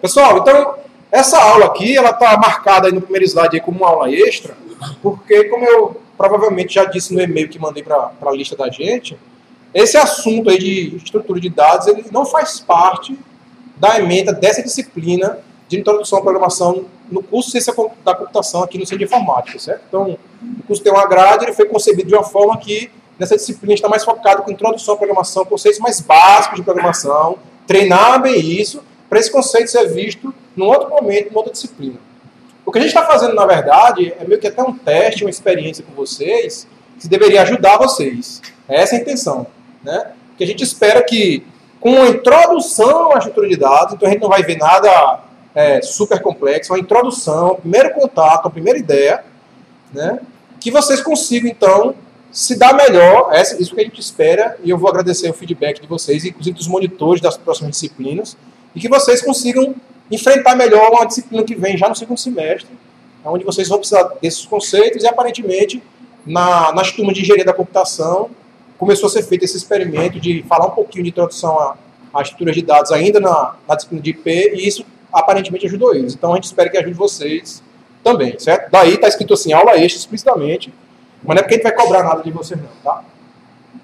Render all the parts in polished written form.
Pessoal, então, essa aula aqui, ela está marcada aí no primeiro slide aí como uma aula extra, porque, como eu provavelmente já disse no e-mail que mandei para a lista da gente, esse assunto aí de estrutura de dados, ele não faz parte da ementa dessa disciplina de introdução à programação no curso de Ciência da Computação aqui no Centro de Informática, certo? Então, o curso tem uma grade, ele foi concebido de uma forma que nessa disciplina está mais focado com introdução à programação, conceitos mais básicos de programação, treinar bem isso, para esse conceito ser visto num outro momento, numa outra disciplina. O que a gente está fazendo, na verdade, é meio que até um teste, uma experiência com vocês, que deveria ajudar vocês. Essa é a intenção, né? Que a gente espera que, com a introdução à estrutura de dados, então a gente não vai ver nada super complexo, uma introdução, primeiro contato, a primeira ideia, né? Que vocês consigam, então, se dar melhor, isso que a gente espera, e eu vou agradecer o feedback de vocês, inclusive dos monitores das próximas disciplinas, e que vocês consigam enfrentar melhor uma disciplina que vem já no segundo semestre, onde vocês vão precisar desses conceitos, e aparentemente, nas turmas de engenharia da computação, começou a ser feito esse experimento de falar um pouquinho de introdução à estrutura de dados ainda na disciplina de IP, e isso aparentemente ajudou eles. Então a gente espera que ajude vocês também, certo? Daí está escrito assim, aula extra explicitamente, mas não é porque a gente vai cobrar nada de vocês não, tá?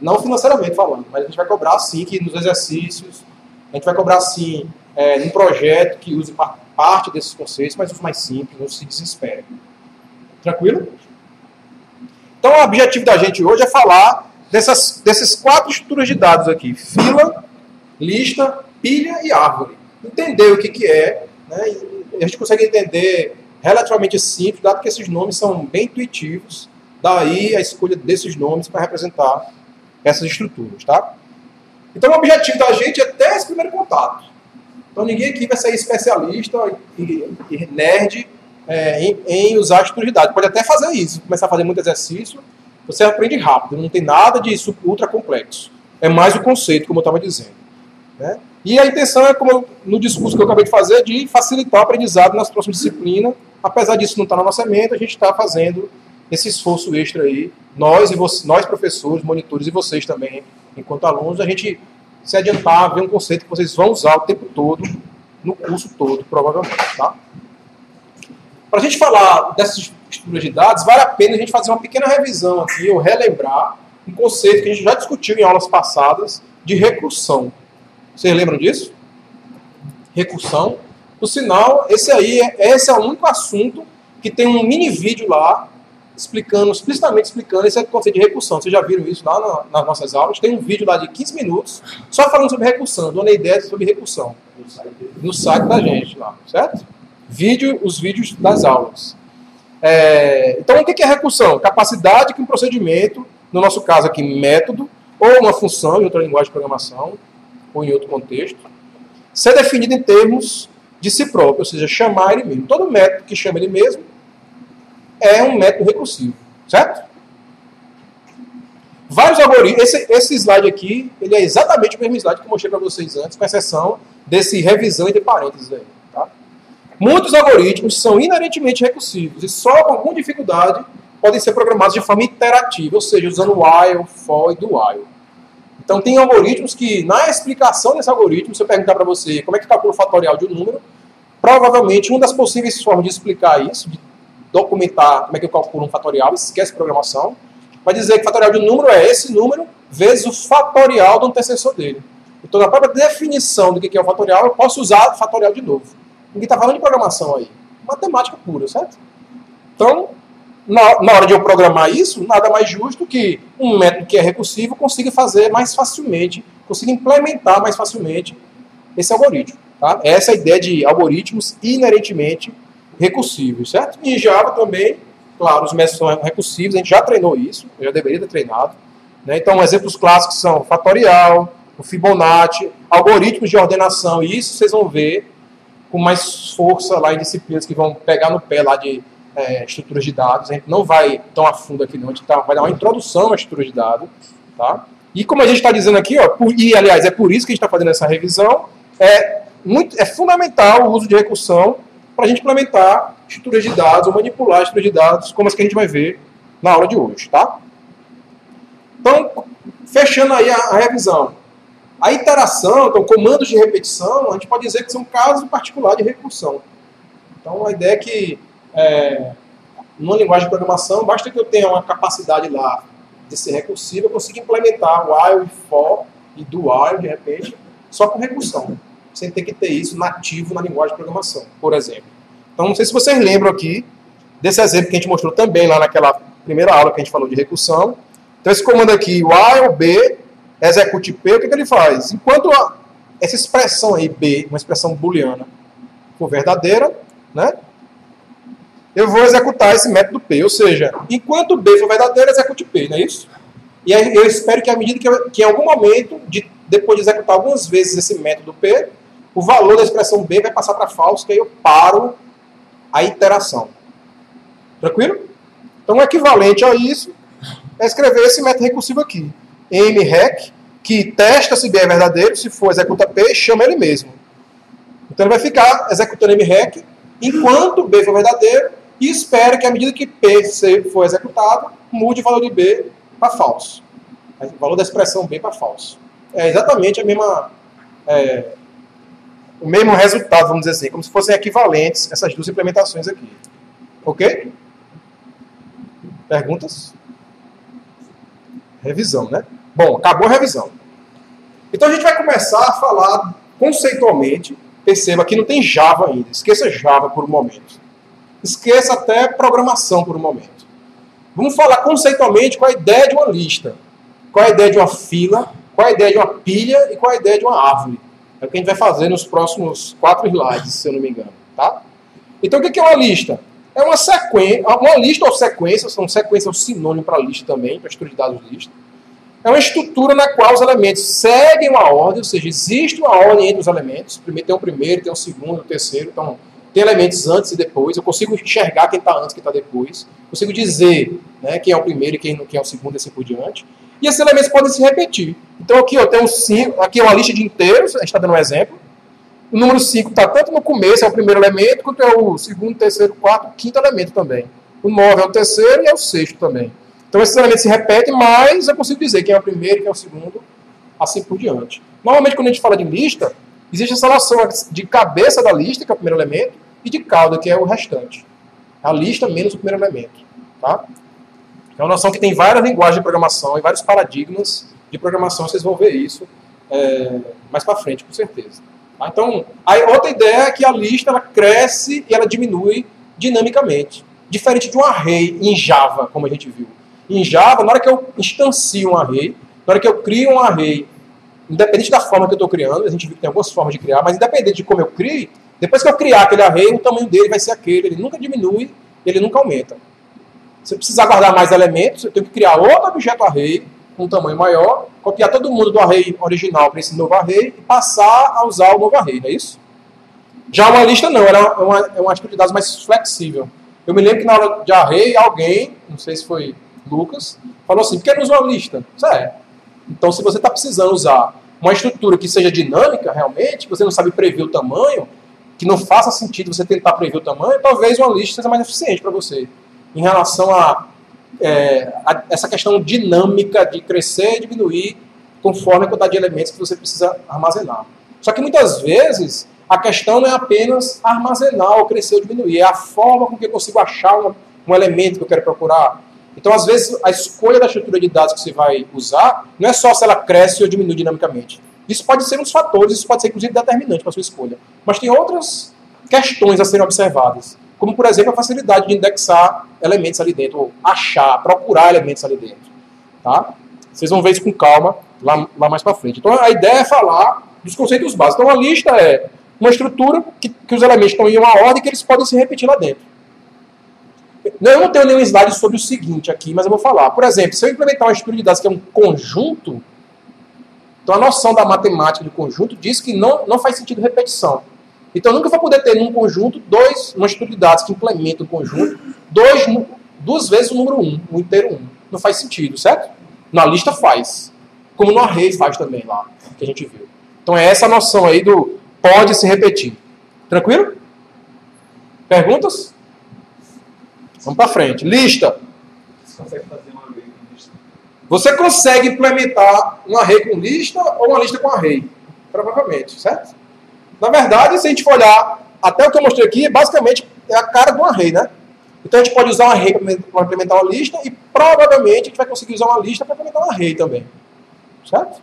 Não financeiramente falando, mas a gente vai cobrar sim que nos exercícios, a gente vai cobrar sim num projeto que use parte desses conceitos, mas os mais simples, não se desespere. Tranquilo? Então o objetivo da gente hoje é falar desses 4 estruturas de dados aqui, fila, lista, pilha e árvore. Entender o que é, né? E a gente consegue entender relativamente simples, dado que esses nomes são bem intuitivos, daí a escolha desses nomes para representar essas estruturas, tá? Então o objetivo da gente é ter esse primeiro contato. Então ninguém aqui vai sair especialista e nerd em usar a estrutura de dados. Pode até fazer isso, começar a fazer muito exercício, você aprende rápido, não tem nada de ultra complexo. É mais o conceito, como eu estava dizendo, né? E a intenção é, como no discurso que eu acabei de fazer, de facilitar o aprendizado nas próximas disciplinas. Apesar disso não estar na nossa ementa, a gente está fazendo esse esforço extra aí. Nós professores, monitores e vocês também, enquanto alunos, a gente se adiantar, ver um conceito que vocês vão usar o tempo todo, no curso todo, provavelmente, tá? Para a gente falar dessas estruturas de dados, vale a pena a gente fazer uma pequena revisão aqui, ou relembrar um conceito que a gente já discutiu em aulas passadas, de recursão. Vocês lembram disso? Recursão. Por sinal, esse é o único assunto que tem um mini vídeo lá, explicitamente explicando esse conceito de recursão. Vocês já viram isso lá nas nossas aulas? Tem um vídeo lá de 15 minutos, só falando sobre recursão, dando a ideia sobre recursão. No site da gente lá, certo? Os vídeos das aulas. Então, o que é recursão? Capacidade que um procedimento, no nosso caso aqui, método, ou uma função em outra linguagem de programação, ou em outro contexto, ser definido em termos de si próprio, ou seja, chamar ele mesmo. Todo método que chama ele mesmo é um método recursivo, certo? Vários algoritmos. Esse slide aqui, ele é exatamente o mesmo slide que eu mostrei para vocês antes, com exceção desse revisão entre parênteses aí, tá? Muitos algoritmos são inerentemente recursivos e só com alguma dificuldade podem ser programados de forma iterativa, ou seja, usando while, for e do while. Então, tem algoritmos que, na explicação desse algoritmo, se eu perguntar para você como é que calcula o fatorial de um número, provavelmente uma das possíveis formas de explicar isso, de documentar como é que eu calculo um fatorial, esquece programação, vai dizer que o fatorial de um número é esse número vezes o fatorial do antecessor dele. Então, na própria definição do que é o fatorial, eu posso usar o fatorial de novo. Ninguém está falando de programação aí. Matemática pura, certo? Então, na hora de eu programar isso, nada mais justo que um método que é recursivo consiga fazer mais facilmente, consiga implementar mais facilmente esse algoritmo. Tá? Essa é a ideia de algoritmos inerentemente recursivos, certo? E em Java também, claro, os métodos são recursivos, a gente já treinou isso, eu já deveria ter treinado, né? Então, exemplos clássicos são o fatorial, o Fibonacci, algoritmos de ordenação, e isso vocês vão ver com mais força lá em disciplinas que vão pegar no pé lá de estruturas de dados. A gente não vai tão a fundo aqui não, a gente vai dar uma introdução à estrutura de dados, tá? E como a gente está dizendo aqui, ó, aliás, é por isso que a gente está fazendo essa revisão, é fundamental o uso de recursão para a gente implementar estruturas de dados, ou manipular estruturas de dados, como as que a gente vai ver na aula de hoje, tá? Então, fechando aí a revisão. A iteração, então, comandos de repetição, a gente pode dizer que são casos particulares de recursão. Então, a ideia é que, numa linguagem de programação, basta que eu tenha uma capacidade lá de ser recursiva, eu consigo implementar while, for e do while, de repente, só com recursão, sem ter que ter isso nativo na linguagem de programação, por exemplo. Então, não sei se vocês lembram aqui desse exemplo que a gente mostrou também lá naquela primeira aula que a gente falou de recursão. Então, esse comando aqui, while b, execute p, o que ele faz? Enquanto essa expressão aí, b, uma expressão booleana, for verdadeira, né, eu vou executar esse método p. Ou seja, enquanto b for verdadeiro, execute p, não é isso? E aí eu espero que à medida que em algum momento, depois de executar algumas vezes esse método p, o valor da expressão b vai passar para falso, que aí eu paro a iteração. Tranquilo? Então, o equivalente a isso é escrever esse método recursivo aqui. mRec, que testa se b é verdadeiro, se for executa p, chama ele mesmo. Então, ele vai ficar executando mRec enquanto b for verdadeiro e espera que à medida que p for executado, mude o valor de b para falso. O valor da expressão b para falso. É exatamente a mesma, o mesmo resultado, vamos dizer assim, como se fossem equivalentes essas duas implementações aqui. Ok? Perguntas? Revisão, né? Bom, acabou a revisão. Então a gente vai começar a falar conceitualmente. Perceba que não tem Java ainda. Esqueça Java por um momento. Esqueça até programação por um momento. Vamos falar conceitualmente qual a ideia de uma lista. Qual a ideia de uma fila, qual a ideia de uma pilha e qual a ideia de uma árvore. É o que a gente vai fazer nos próximos 4 slides, se eu não me engano. Tá? Então o que é uma lista? É uma sequência, uma lista ou sequência, sequência é um sinônimo para lista também, para estrutura de dados lista. É uma estrutura na qual os elementos seguem uma ordem, ou seja, existe uma ordem entre os elementos. Tem o primeiro, tem o segundo, o terceiro. Então, tem elementos antes e depois. Eu consigo enxergar quem está antes e quem está depois. Consigo dizer, né, quem é o primeiro e quem é o segundo e assim por diante. E esses elementos podem se repetir. Então, aqui eu tenho 5, aqui é uma lista de inteiros, a gente está dando um exemplo. O número 5 está tanto no começo, é o primeiro elemento, quanto é o segundo, terceiro, quarto, quinto elemento também. O 9 é o terceiro e é o sexto também. Então, esses elementos se repetem, mas eu consigo dizer quem é o primeiro, quem é o segundo, assim por diante. Normalmente, quando a gente fala de lista, existe essa noção de cabeça da lista, que é o primeiro elemento, e de cauda, que é o restante. A lista menos o primeiro elemento. Tá? É uma noção que tem várias linguagens de programação e vários paradigmas de programação. Vocês vão ver isso mais para frente, com certeza. Tá? Então, a outra ideia é que a lista ela cresce e ela diminui dinamicamente. Diferente de um array em Java, como a gente viu. Em Java, na hora que eu instancio um array, na hora que eu crio um array, independente da forma que eu estou criando, a gente viu que tem algumas formas de criar, mas independente de como eu crie, depois que eu criar aquele array, o tamanho dele vai ser aquele, ele nunca diminui, ele nunca aumenta. Se eu precisar guardar mais elementos, eu tenho que criar outro objeto array, com um tamanho maior, copiar todo mundo do array original para esse novo array e passar a usar o novo array, não é isso? Já uma lista não, é uma estrutura de dados mais flexível. Eu me lembro que na hora de array, alguém, não sei se foi Lucas, falou assim, por que não usar uma lista? Isso é. Então, se você está precisando usar uma estrutura que seja dinâmica, realmente, você não sabe prever o tamanho, que não faça sentido você tentar prever o tamanho, talvez uma lista seja mais eficiente para você. Em relação a essa questão dinâmica de crescer e diminuir conforme a quantidade de elementos que você precisa armazenar. Só que muitas vezes a questão não é apenas armazenar ou crescer ou diminuir, é a forma com que eu consigo achar um elemento que eu quero procurar. Então, às vezes, a escolha da estrutura de dados que você vai usar não é só se ela cresce ou diminui dinamicamente. Isso pode ser um dos fatores, isso pode ser, inclusive, determinante para a sua escolha. Mas tem outras questões a serem observadas, como, por exemplo, a facilidade de indexar elementos ali dentro, ou achar, procurar elementos ali dentro. Tá? Vocês vão ver isso com calma lá mais para frente. Então, a ideia é falar dos conceitos básicos. Então, a lista é uma estrutura que os elementos estão em uma ordem que eles podem se repetir lá dentro. Eu não tenho nenhum slide sobre o seguinte aqui, mas eu vou falar. Por exemplo, se eu implementar uma estrutura de dados que é um conjunto, então a noção da matemática de conjunto diz que não faz sentido repetição. Então eu nunca vou poder ter num conjunto uma estrutura de dados que implementa um conjunto, duas vezes o número 1, o inteiro 1. Não faz sentido, certo? Na lista faz. Como no array faz também lá, que a gente viu. Então é essa noção aí do pode se repetir. Tranquilo? Perguntas? Vamos para frente. Lista. Você consegue fazer uma array com lista? Você consegue implementar um array com lista ou uma lista com array? Provavelmente, certo? Na verdade, se a gente for olhar, até o que eu mostrei aqui, basicamente é a cara de um array, né? Então a gente pode usar um array para implementar uma lista e provavelmente a gente vai conseguir usar uma lista para implementar um array também. Certo?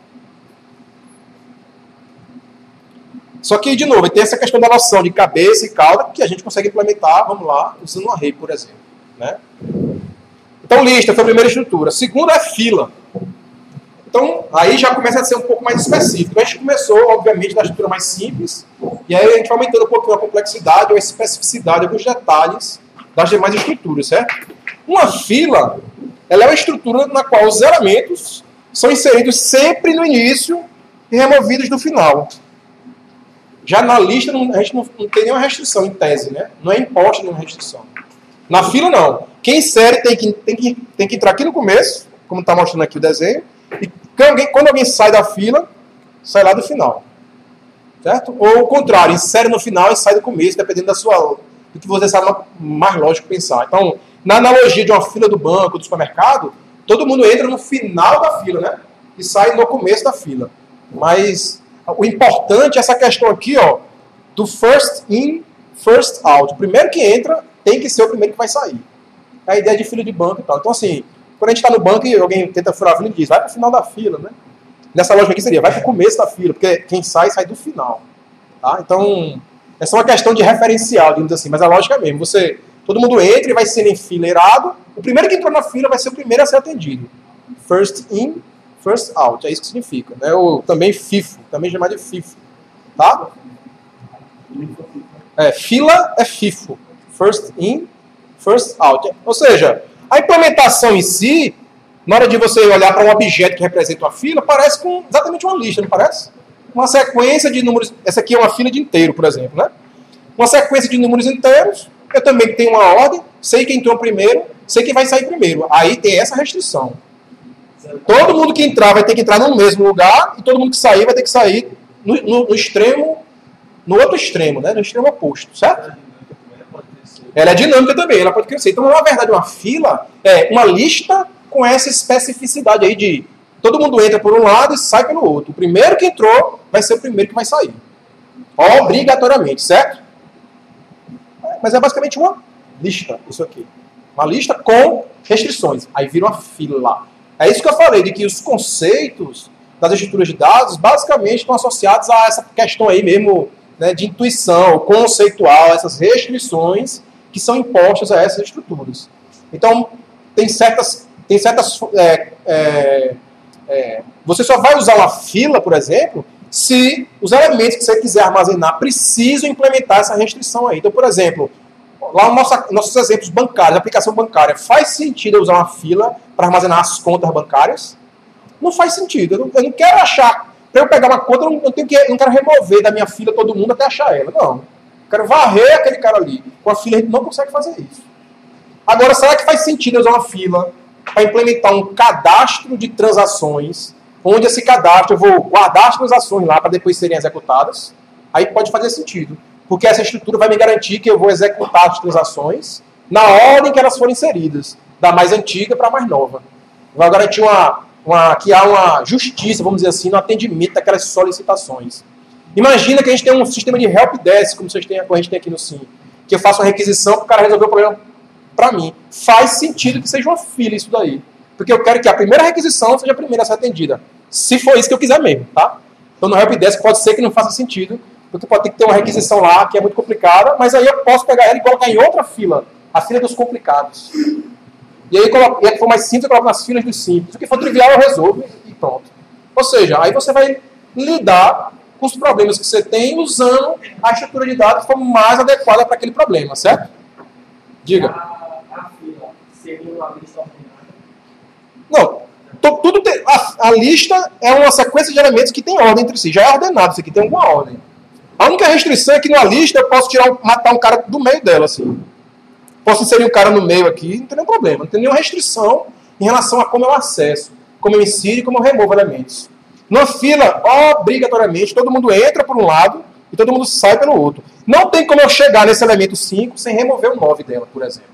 Só que, de novo, tem essa questão da noção de cabeça e cauda que a gente consegue implementar, vamos lá, usando um array, por exemplo. Né? Então, lista foi a primeira estrutura. A segunda é fila. Então, aí já começa a ser um pouco mais específico. A gente começou, obviamente, da estrutura mais simples, e aí a gente vai aumentando um pouquinho a complexidade ou a especificidade, alguns detalhes das demais estruturas, certo? Uma fila, ela é uma estrutura na qual os elementos são inseridos sempre no início e removidos no final. Já na lista, a gente não tem nenhuma restrição em tese, né? Não é imposta nenhuma restrição. Na fila, não. Quem insere tem que entrar aqui no começo, como está mostrando aqui o desenho, e quando alguém sai da fila, sai lá do final. Certo? Ou o contrário, insere no final e sai do começo, dependendo do que você sabe mais lógico pensar. Então, na analogia de uma fila do banco, do supermercado, todo mundo entra no final da fila, né? E sai no começo da fila. Mas o importante é essa questão aqui, ó, do first in, first out. O primeiro que entra tem que ser o primeiro que vai sair. É a ideia de fila de banco e tal. Então, assim, quando a gente está no banco e alguém tenta furar a fila, ele diz, vai para o final da fila, né? Nessa lógica aqui seria, vai para o começo da fila, porque quem sai do final. Tá? Então, é só uma questão de referencial, digamos assim, mas a lógica é mesmo. Todo mundo entra e vai ser enfileirado. O primeiro que entrou na fila vai ser o primeiro a ser atendido. First in, first out. É isso que significa. Né? Ou também FIFO, também chamado de FIFO. Tá? Fila é FIFO. First in, first out. Ou seja, a implementação em si, na hora de você olhar para um objeto que representa uma fila, parece com exatamente uma lista, não parece? Uma sequência de números. Essa aqui é uma fila de inteiro, por exemplo. Né? Uma sequência de números inteiros. Eu também tenho uma ordem, sei quem entrou primeiro, sei quem vai sair primeiro. Aí tem essa restrição. Todo mundo que entrar vai ter que entrar no mesmo lugar e todo mundo que sair vai ter que sair no extremo, no outro extremo, né? No extremo oposto, certo? Ela é dinâmica também, ela pode crescer. Então, na verdade, uma fila é uma lista com essa especificidade aí de todo mundo entra por um lado e sai pelo outro. O primeiro que entrou vai ser o primeiro que vai sair. Obrigatoriamente, certo? Mas é basicamente uma lista, isso aqui. Uma lista com restrições. Aí vira uma fila. É isso que eu falei, de que os conceitos das estruturas de dados basicamente estão associados a essa questão aí mesmo, né, de intuição, conceitual, essas restrições que são impostas a essas estruturas. Então, tem certas você só vai usar uma fila, por exemplo, se os elementos que você quiser armazenar precisam implementar essa restrição aí. Então, por exemplo, lá nossos exemplos bancários, aplicação bancária, faz sentido eu usar uma fila para armazenar as contas bancárias? Não faz sentido. Eu não quero achar. Para eu pegar uma conta, eu não quero remover da minha fila todo mundo até achar ela. Não. Eu quero varrer aquele cara ali. Com a fila a gente não consegue fazer isso. Agora, será que faz sentido eu usar uma fila para implementar um cadastro de transações, onde esse cadastro eu vou guardar as transações lá para depois serem executadas? Aí pode fazer sentido. Porque essa estrutura vai me garantir que eu vou executar as transações na ordem que elas forem inseridas, da mais antiga para a mais nova. Vai garantir que há uma justiça, vamos dizer assim, no atendimento daquelas solicitações. Imagina que a gente tem um sistema de helpdesk, como a gente tem aqui no SIM, que eu faço uma requisição para o cara resolver o problema para mim. Faz sentido que seja uma fila isso daí. Porque eu quero que a primeira requisição seja a primeira a ser atendida. Se for isso que eu quiser mesmo, tá? Então no helpdesk pode ser que não faça sentido, porque pode ter que ter uma requisição lá que é muito complicada, mas aí eu posso pegar ela e colocar em outra fila, a fila dos complicados. E aí, o que for mais simples, eu coloco nas filas dos simples. O que for trivial, eu resolvo e pronto. Ou seja, aí você vai lidar com os problemas que você tem usando a estrutura de dados de forma mais adequada para aquele problema, certo? Diga. A fila seria uma lista ordenada? Não. A lista é uma sequência de elementos que tem ordem entre si. Já é ordenado, isso aqui tem alguma ordem. A única restrição é que na lista eu posso matar um cara do meio dela, assim. Posso inserir um cara no meio aqui, não tem nenhum problema. Não tem nenhuma restrição em relação a como eu acesso, como eu insiro e como eu removo elementos. Numa fila, obrigatoriamente, todo mundo entra por um lado e todo mundo sai pelo outro. Não tem como eu chegar nesse elemento 5 sem remover o 9 dela, por exemplo.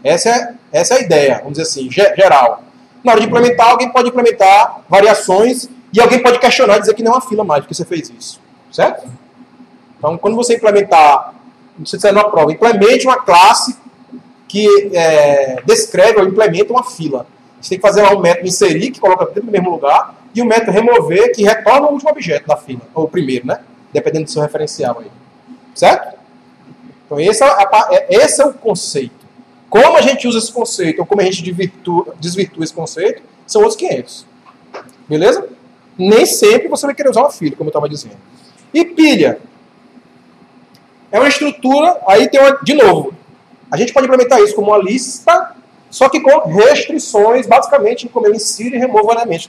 Essa é a ideia, vamos dizer assim, geral. Na hora de implementar, alguém pode implementar variações e alguém pode questionar e dizer que não é uma fila mais, porque você fez isso. Certo? Então, quando você implementar, não sei se é numa prova, implemente uma classe que descreve ou implementa uma fila. Você tem que fazer lá um método inserir, que coloca tudo no mesmo lugar, e o método remover, que retorna o último objeto da fila, ou o primeiro, né? Dependendo do seu referencial aí. Certo? Então, esse é o conceito. Como a gente usa esse conceito, ou como a gente desvirtua esse conceito, são outros 500. Beleza? Nem sempre você vai querer usar uma fila, como eu estava dizendo. E pilha. É uma estrutura, aí tem de novo, a gente pode implementar isso como uma lista, só que com restrições, basicamente, em como eu insiro e removo elementos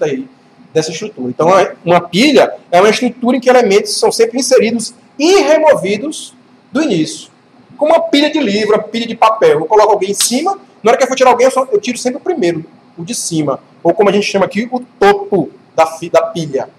dessa estrutura. Então, uma pilha é uma estrutura em que elementos são sempre inseridos e removidos do início. Como uma pilha de livro, uma pilha de papel. Eu coloco alguém em cima, na hora que eu for tirar alguém, eu tiro sempre o primeiro, o de cima. Ou como a gente chama aqui, o topo da pilha.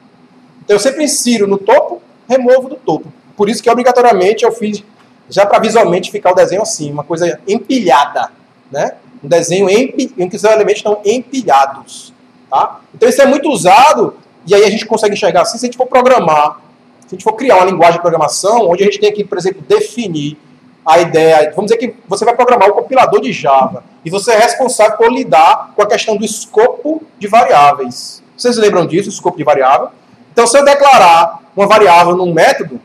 Então, eu sempre insiro no topo, removo do topo. Por isso que, obrigatoriamente, eu fiz, já para visualmente ficar o desenho assim, uma coisa empilhada, né? Um desenho em que os elementos estão empilhados. Tá? Então, isso é muito usado, e aí a gente consegue enxergar assim, se a gente for programar, se a gente for criar uma linguagem de programação, onde a gente tem que, por exemplo, definir a ideia, vamos dizer que você vai programar o compilador de Java, e você é responsável por lidar com a questão do escopo de variáveis. Vocês lembram disso, o escopo de variável? Então, se eu declarar uma variável num método,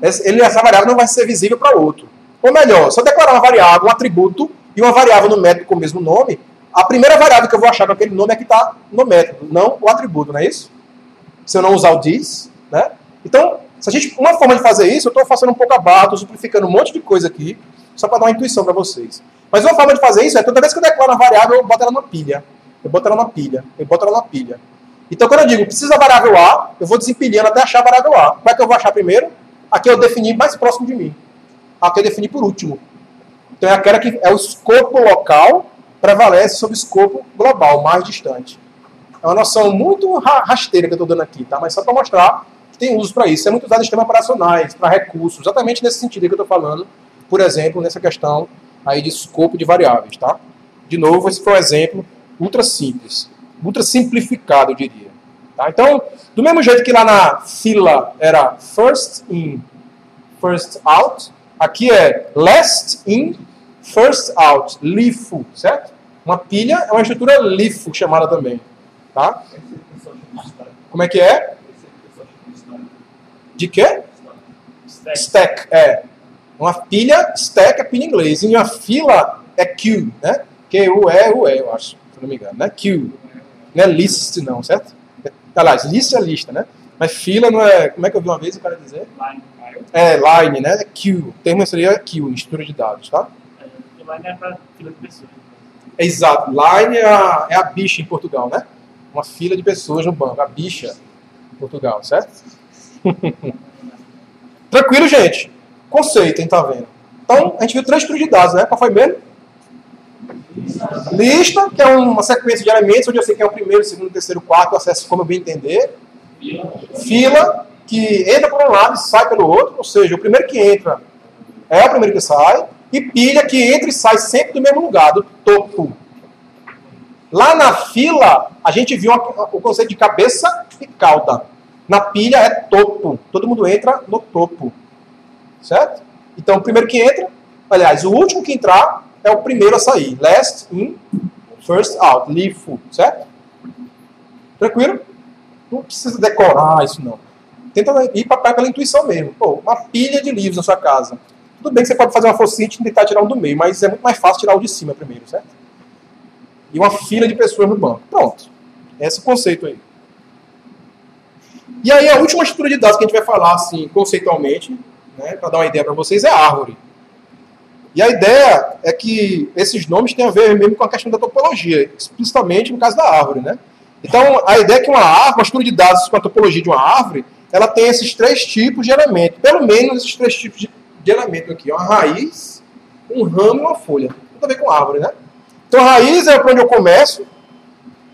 essa variável não vai ser visível para outro. Ou melhor, se eu declarar uma variável, um atributo, e uma variável no método com o mesmo nome, a primeira variável que eu vou achar com aquele nome é que está no método, não o atributo, não é isso? Se eu não usar o this, né? Então, uma forma de fazer isso, eu estou fazendo um pouco a barra, estou simplificando um monte de coisa aqui, só para dar uma intuição para vocês. Mas uma forma de fazer isso é, toda vez que eu declaro uma variável, eu boto ela numa pilha. Eu boto ela numa pilha. Eu boto ela numa pilha. Então, quando eu digo, precisa da variável A, eu vou desempilhando até achar a variável A. Como é que eu vou achar primeiro? Aqui eu defini mais próximo de mim. Aqui eu defini por último. Então, é aquela que é o escopo local prevalece sobre o escopo global, mais distante. É uma noção muito rasteira que eu estou dando aqui, tá? Mas só para mostrar que tem uso para isso. É muito usado em sistemas operacionais, para recursos, exatamente nesse sentido que eu estou falando, por exemplo, nessa questão aí de escopo de variáveis, tá? De novo, esse foi um exemplo ultra simples, ultra simplificado, eu diria. Tá? Então, do mesmo jeito que lá na fila era first in, first out, aqui é last in, first out, LIFO, certo? Uma pilha é uma estrutura LIFO chamada também, tá? Como é que é? De quê? Stack, é. Uma pilha, stack é pilha em inglês. E uma fila é queue, né? Q-U-E-U-E, eu acho, se não me engano, né? Queue. Não é list, não, certo? Aliás, list é lista, né? Mas fila não é... Como é que eu vi uma vez o cara dizer? Line. É, line, né? É queue. O termo seria queue, estrutura de dados, tá? Line é para fila de pessoas. Exato. Line é a bicha em Portugal, né? Uma fila de pessoas no banco. A bicha em Portugal, certo? Tranquilo, gente? Conceito, hein? Tá vendo? Então, a gente viu 3 estruturas de dados, né? Qual foi mesmo? Lista, que é uma sequência de elementos, onde eu sei quem é o primeiro, o segundo, o terceiro, o quarto, acesso como eu bem entender. Fila, que entra por um lado e sai pelo outro, ou seja, o primeiro que entra é o primeiro que sai. E pilha, que entra e sai sempre do mesmo lugar, do topo. Lá na fila, a gente viu o conceito de cabeça e cauda. Na pilha é topo. Todo mundo entra no topo. Certo? Então, o primeiro que entra, aliás, o último que entrar é o primeiro a sair. Last in, first out. LIFO. Certo? Tranquilo? Não precisa decorar isso, não. Tenta ir pela intuição mesmo. Pô, uma pilha de livros na sua casa. Tudo bem que você pode fazer uma focinha e tentar tirar um do meio, mas é muito mais fácil tirar o de cima primeiro, certo? E uma fila de pessoas no banco. Pronto. Esse é o conceito aí. E aí a última estrutura de dados que a gente vai falar, assim, conceitualmente, né, para dar uma ideia para vocês, é a árvore. E a ideia é que esses nomes têm a ver mesmo com a questão da topologia, explicitamente no caso da árvore, né? Então, a ideia é que uma árvore, uma estrutura de dados com a topologia de uma árvore, ela tem esses 3 tipos de elemento. Pelo menos esses 3 tipos de elemento aqui. Uma raiz, um ramo e uma folha. Tudo a ver com árvore, né? Então, a raiz é para onde eu começo.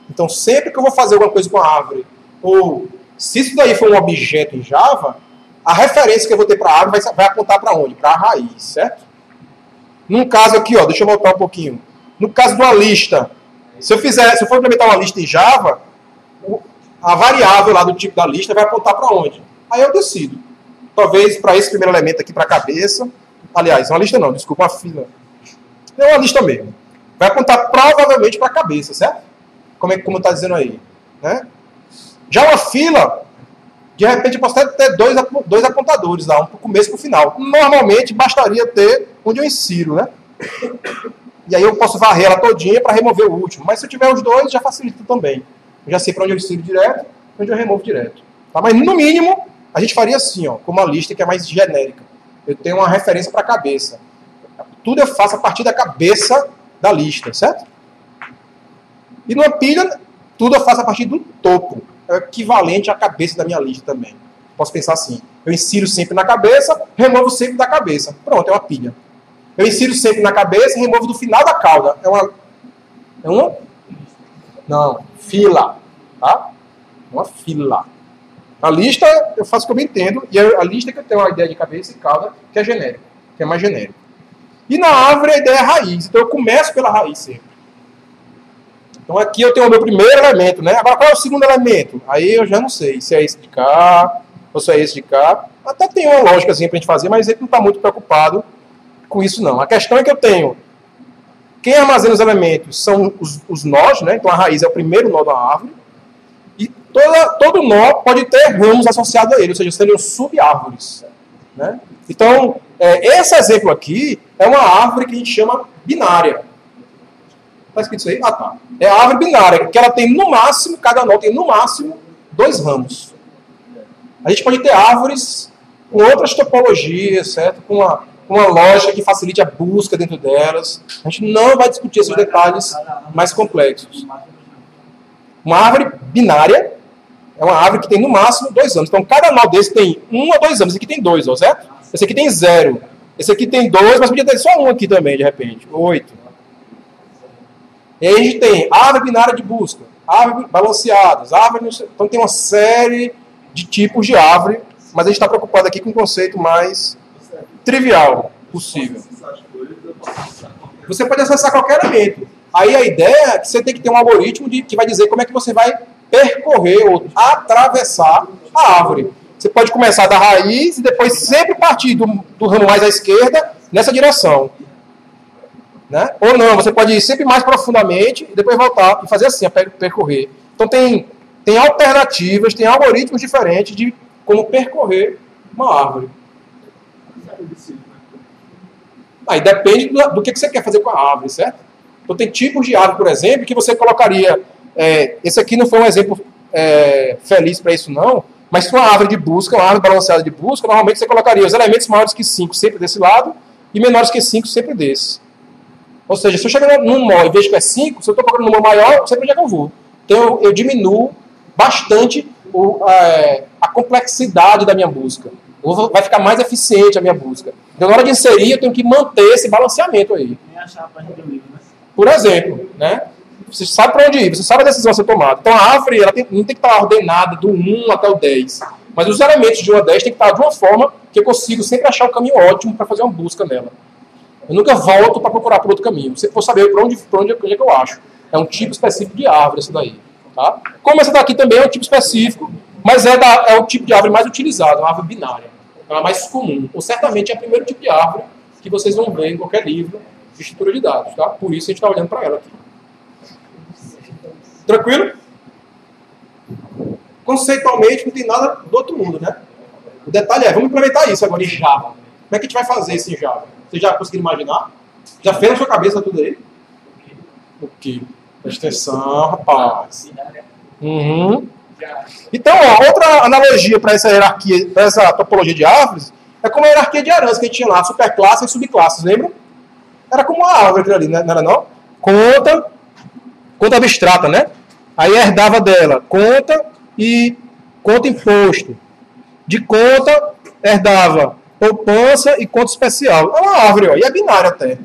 Então, sempre que eu vou fazer alguma coisa com a árvore, ou se isso daí for um objeto em Java, a referência que eu vou ter para a árvore vai apontar para onde? Para a raiz, certo? Num caso aqui, ó, deixa eu voltar um pouquinho. No caso de uma lista, Se eu for implementar uma lista em Java, a variável lá do tipo da lista vai apontar para onde? Aí eu decido. Talvez para esse primeiro elemento aqui, para a cabeça. Aliás, uma lista não, desculpa, uma fila. É uma lista mesmo. Vai apontar provavelmente para a cabeça, certo? Como está dizendo aí. Né? Já uma fila, de repente eu posso até ter dois apontadores lá, um para o começo e para o final. Normalmente bastaria ter onde eu insiro, né? E aí eu posso varrer ela todinha para remover o último. Mas se eu tiver os dois, já facilita também. Eu já sei para onde eu insiro direto e onde eu removo direto. Tá? Mas no mínimo, a gente faria assim, ó, com uma lista que é mais genérica. Eu tenho uma referência para a cabeça. Tudo eu faço a partir da cabeça da lista, certo? E numa pilha, tudo eu faço a partir do topo. É equivalente à cabeça da minha lista também. Posso pensar assim. Eu insiro sempre na cabeça, removo sempre da cabeça. Pronto, é uma pilha. Eu insiro sempre na cabeça e removo do final da cauda. É uma? Não, fila. Tá? Uma fila. A lista eu faço o que eu entendo, e a lista que eu tenho uma ideia de cabeça e cauda, que é genérica, que é mais genérico. E na árvore a ideia é raiz, então eu começo pela raiz sempre. Então aqui eu tenho o meu primeiro elemento, né? Agora qual é o segundo elemento? Aí eu já não sei se é esse de cá, ou se é esse de cá. Até tem uma lógica assim pra gente fazer, mas ele não está muito preocupado com isso não. A questão é que eu tenho, quem armazena os elementos são os nós, né? Então a raiz é o primeiro nó da árvore. E todo nó pode ter ramos associados a ele, ou seja, seriam sub-árvores. Né? Então, esse exemplo aqui é uma árvore que a gente chama binária. Está escrito isso aí? Ah, tá. É a árvore binária, que ela tem no máximo, cada nó tem no máximo 2 ramos. A gente pode ter árvores com outras topologias, certo? Com uma lógica que facilite a busca dentro delas. A gente não vai discutir esses detalhes mais complexos. Uma árvore binária é uma árvore que tem no máximo 2 ramos. Então, cada nó desse tem 1 a 2 ramos. Esse aqui tem 2, certo? Esse aqui tem 0. Esse aqui tem 2, mas podia ter só 1 aqui também, de repente. 8. E aí a gente tem árvore binária de busca, árvore balanceadas, então tem uma série de tipos de árvore, mas a gente está preocupado aqui com um conceito mais trivial possível. Você pode acessar qualquer elemento. Aí a ideia é que você tem que ter um algoritmo que vai dizer como é que você vai percorrer ou atravessar a árvore. Você pode começar da raiz e depois sempre partir do ramo mais à esquerda nessa direção. Né? Ou não, você pode ir sempre mais profundamente e depois voltar e fazer assim, percorrer. Então tem alternativas, tem algoritmos diferentes de como percorrer uma árvore. Aí depende do que você quer fazer com a árvore, certo? Então tem tipos de árvore, por exemplo, que você colocaria... esse aqui não foi um exemplo feliz para isso não, mas se uma árvore de busca, uma árvore balanceada de busca, normalmente você colocaria os elementos maiores que 5 sempre desse lado e menores que 5 sempre desse. Ou seja, se eu chegar num nó e vejo que é 5, se eu estou procurando um nó maior, eu sei para onde é que eu vou. Então eu diminuo bastante a complexidade da minha busca. Vai ficar mais eficiente a minha busca. Então na hora de inserir, eu tenho que manter esse balanceamento aí. Por exemplo, né? Você sabe para onde ir, você sabe a decisão a ser tomada. Então a árvore ela não tem que estar ordenada do 1 até o 10. Mas os elementos de 1 a 10 tem que estar de uma forma que eu consigo sempre achar o caminho ótimo para fazer uma busca nela. Eu nunca volto para procurar por outro caminho. Você for saber para onde é que eu acho. É um tipo específico de árvore essa daí. Tá? Como essa daqui também é um tipo específico, mas é o tipo de árvore mais utilizado, uma árvore binária. Ela é mais comum. Ou certamente é o primeiro tipo de árvore que vocês vão ver em qualquer livro de estrutura de dados. Tá? Por isso a gente está olhando para ela aqui. Tranquilo? Conceitualmente não tem nada do outro mundo, né? O detalhe é, vamos implementar isso agora em Java. Como é que a gente vai fazer isso em Java? Você já conseguiu imaginar? Já fez na sua cabeça tudo aí? O quê? Presta atenção, rapaz. Uhum. Então, ó, outra analogia para essa hierarquia, para essa topologia de árvores, é como a hierarquia de aranhas que a gente tinha lá, superclasses e subclasses, lembra? Era como uma árvore ali, não era não? Conta abstrata, né? Aí herdava dela conta e conta imposto. De conta, herdava poupança e conta especial. É uma árvore, ó, e é binária até,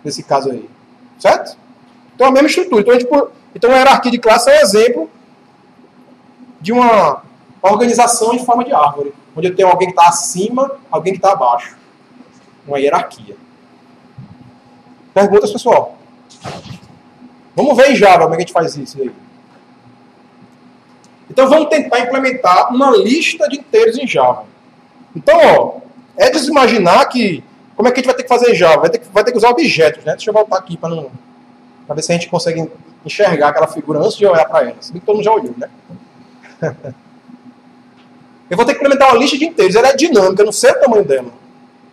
nesse caso aí. Certo? Então é a mesma estrutura. Então a hierarquia de classe é um exemplo de uma organização em forma de árvore, onde eu tenho alguém que está acima, alguém que está abaixo. Uma hierarquia. Perguntas, pessoal? Vamos ver em Java como é que a gente faz isso aí. Então vamos tentar implementar uma lista de inteiros em Java. Então, ó, é de se imaginar que... Como é que a gente vai ter que fazer em Java? Vai ter que usar objetos, né? Deixa eu voltar aqui para ver se a gente consegue enxergar aquela figura antes de olhar para ela. Se bem que todo mundo já olhou, né? Eu vou ter que implementar uma lista de inteiros. Ela é dinâmica, eu não sei o tamanho dela.